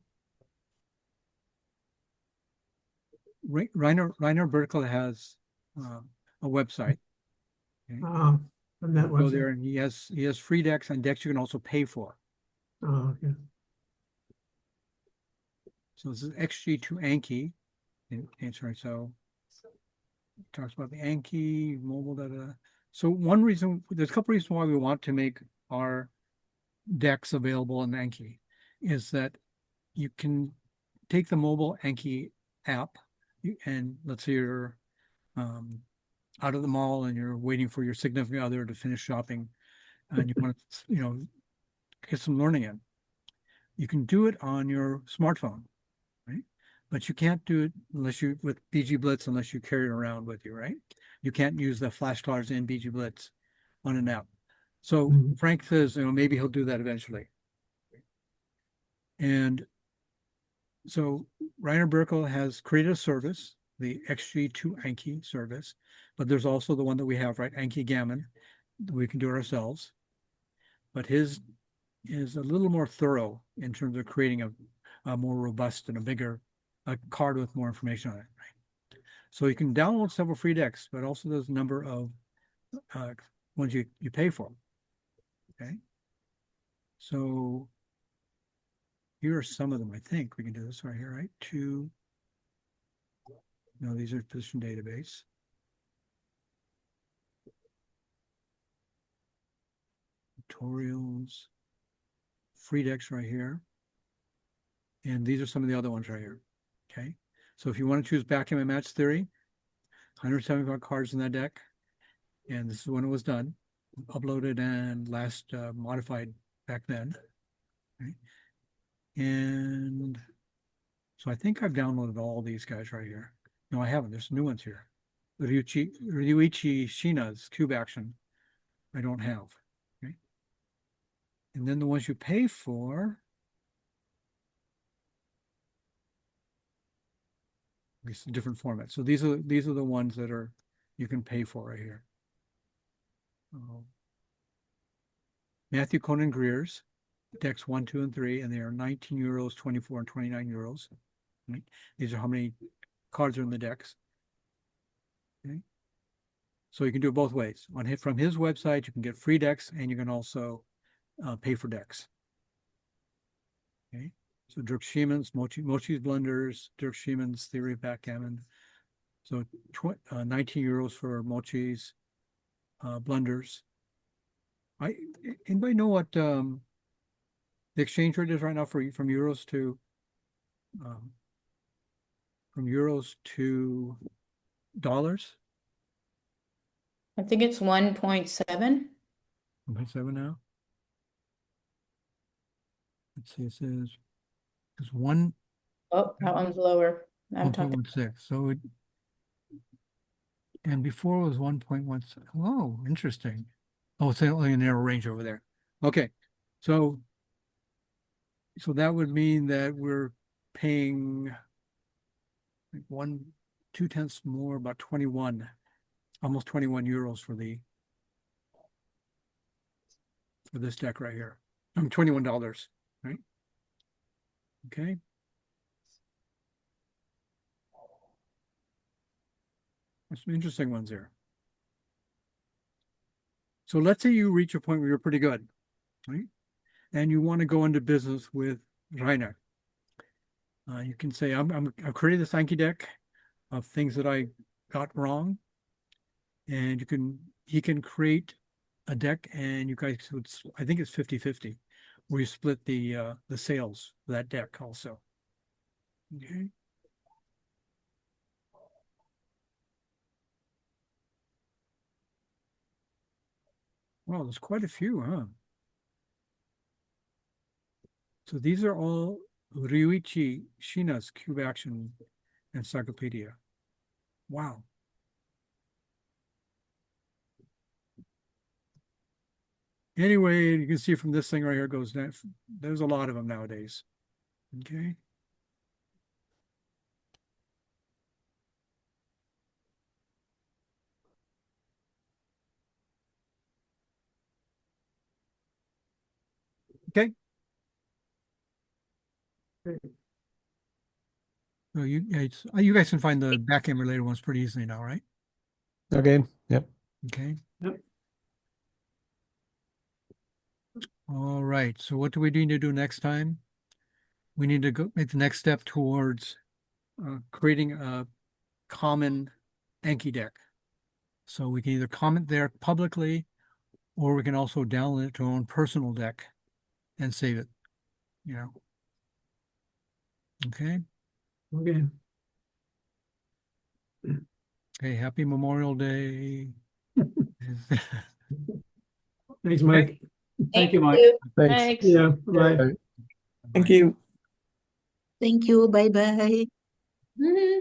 B: Reiner Berkel has a website. Okay.
C: On that
B: Go there,
C: website.
B: and he has free decks and decks you can also pay for.
C: Oh, okay.
B: So this is XG2 Anki. And sorry, so it talks about the Anki mobile data. So one reason, there's a couple reasons why we want to make our decks available in Anki is that you can take the mobile Anki app and let's say you're out of the mall and you're waiting for your significant other to finish shopping and you want to, get some learning in. You can do it on your smartphone, right? But you can't do it with BG Blitz unless you carry it around with you, right? You can't use the flashcards in BG Blitz on an app. So Frank says, maybe he'll do that eventually. And so Reiner Berkel has created a service, the XG2 Anki service, but there's also the one that we have, right? Anki Gammon. We can do it ourselves. But his is a little more thorough in terms of creating a more robust and a card with more information on it. Right? So you can download several free decks, but also there's a number of ones you pay for. Okay. So here are some of them. I think we can do this right here, right? No, these are position database. Tutorials, free decks right here. And these are some of the other ones right here. Okay. So if you want to choose backgammon match theory, 175 cards in that deck. And this is when it was done, uploaded and last modified back then. Okay. And so I think I've downloaded all these guys right here. No, I haven't. There's new ones here. Ryuichi Shina's Cube Action, I don't have. Okay. And then the ones you pay for, it's a different format. So these are the ones that are you can pay for right here. Matthew Conan Greer's decks 1, 2, and 3, and they are 19 euros, 24, and 29 euros. Right? These are how many cards are in the decks. Okay. So you can do it both ways. From his website, you can get free decks, and you can also pay for decks. Okay. So Dirk Schieman's Mochi's Blunders, Dirk Schieman's Theory of Backgammon. So 19 euros for Mochi's Blunders. Anybody know what the exchange rate is right now from euros to dollars?
E: I think it's 1.7.
B: 1.7 now. Let's see, it says it's one.
E: Oh, that one's lower. I'm talking.
B: 1.16. So and before it was 1.17. Oh, interesting. Oh, it's only a narrow range over there. Okay. So that would mean that we're paying like 2/10 more, about 21, almost 21 euros for this deck right here. $21, right? Okay. There's some interesting ones here. So let's say you reach a point where you're pretty good, right? And you want to go into business with Reiner. You can say, I've created this Anki deck of things that I got wrong. And he can create a deck and you guys would, I think it's 50-50, where you split the sails for that deck also. Okay. Well, there's quite a few, huh? So these are all Ryuichi Shina's Cube Action Encyclopedia. Wow. Anyway, you can see from this thing right here goes down. There's a lot of them nowadays. Okay. Okay. So you guys can find the backend related ones pretty easily now, right?
G: Okay. Yep.
B: Okay.
C: Yep.
B: All right. So what do we need to do next time? We need to go make the next step towards creating a common Anki deck. So we can either comment there publicly, or we can also download it to our own personal deck and save it. You know. Okay.
C: Okay.
B: Okay. Happy Memorial Day.
C: Thanks, Mike.
D: Thank you, Mike.
G: Thanks.
H: Thanks.
C: Yeah, bye.
F: Thank you.
A: Thank you. Bye bye.
E: Mhm.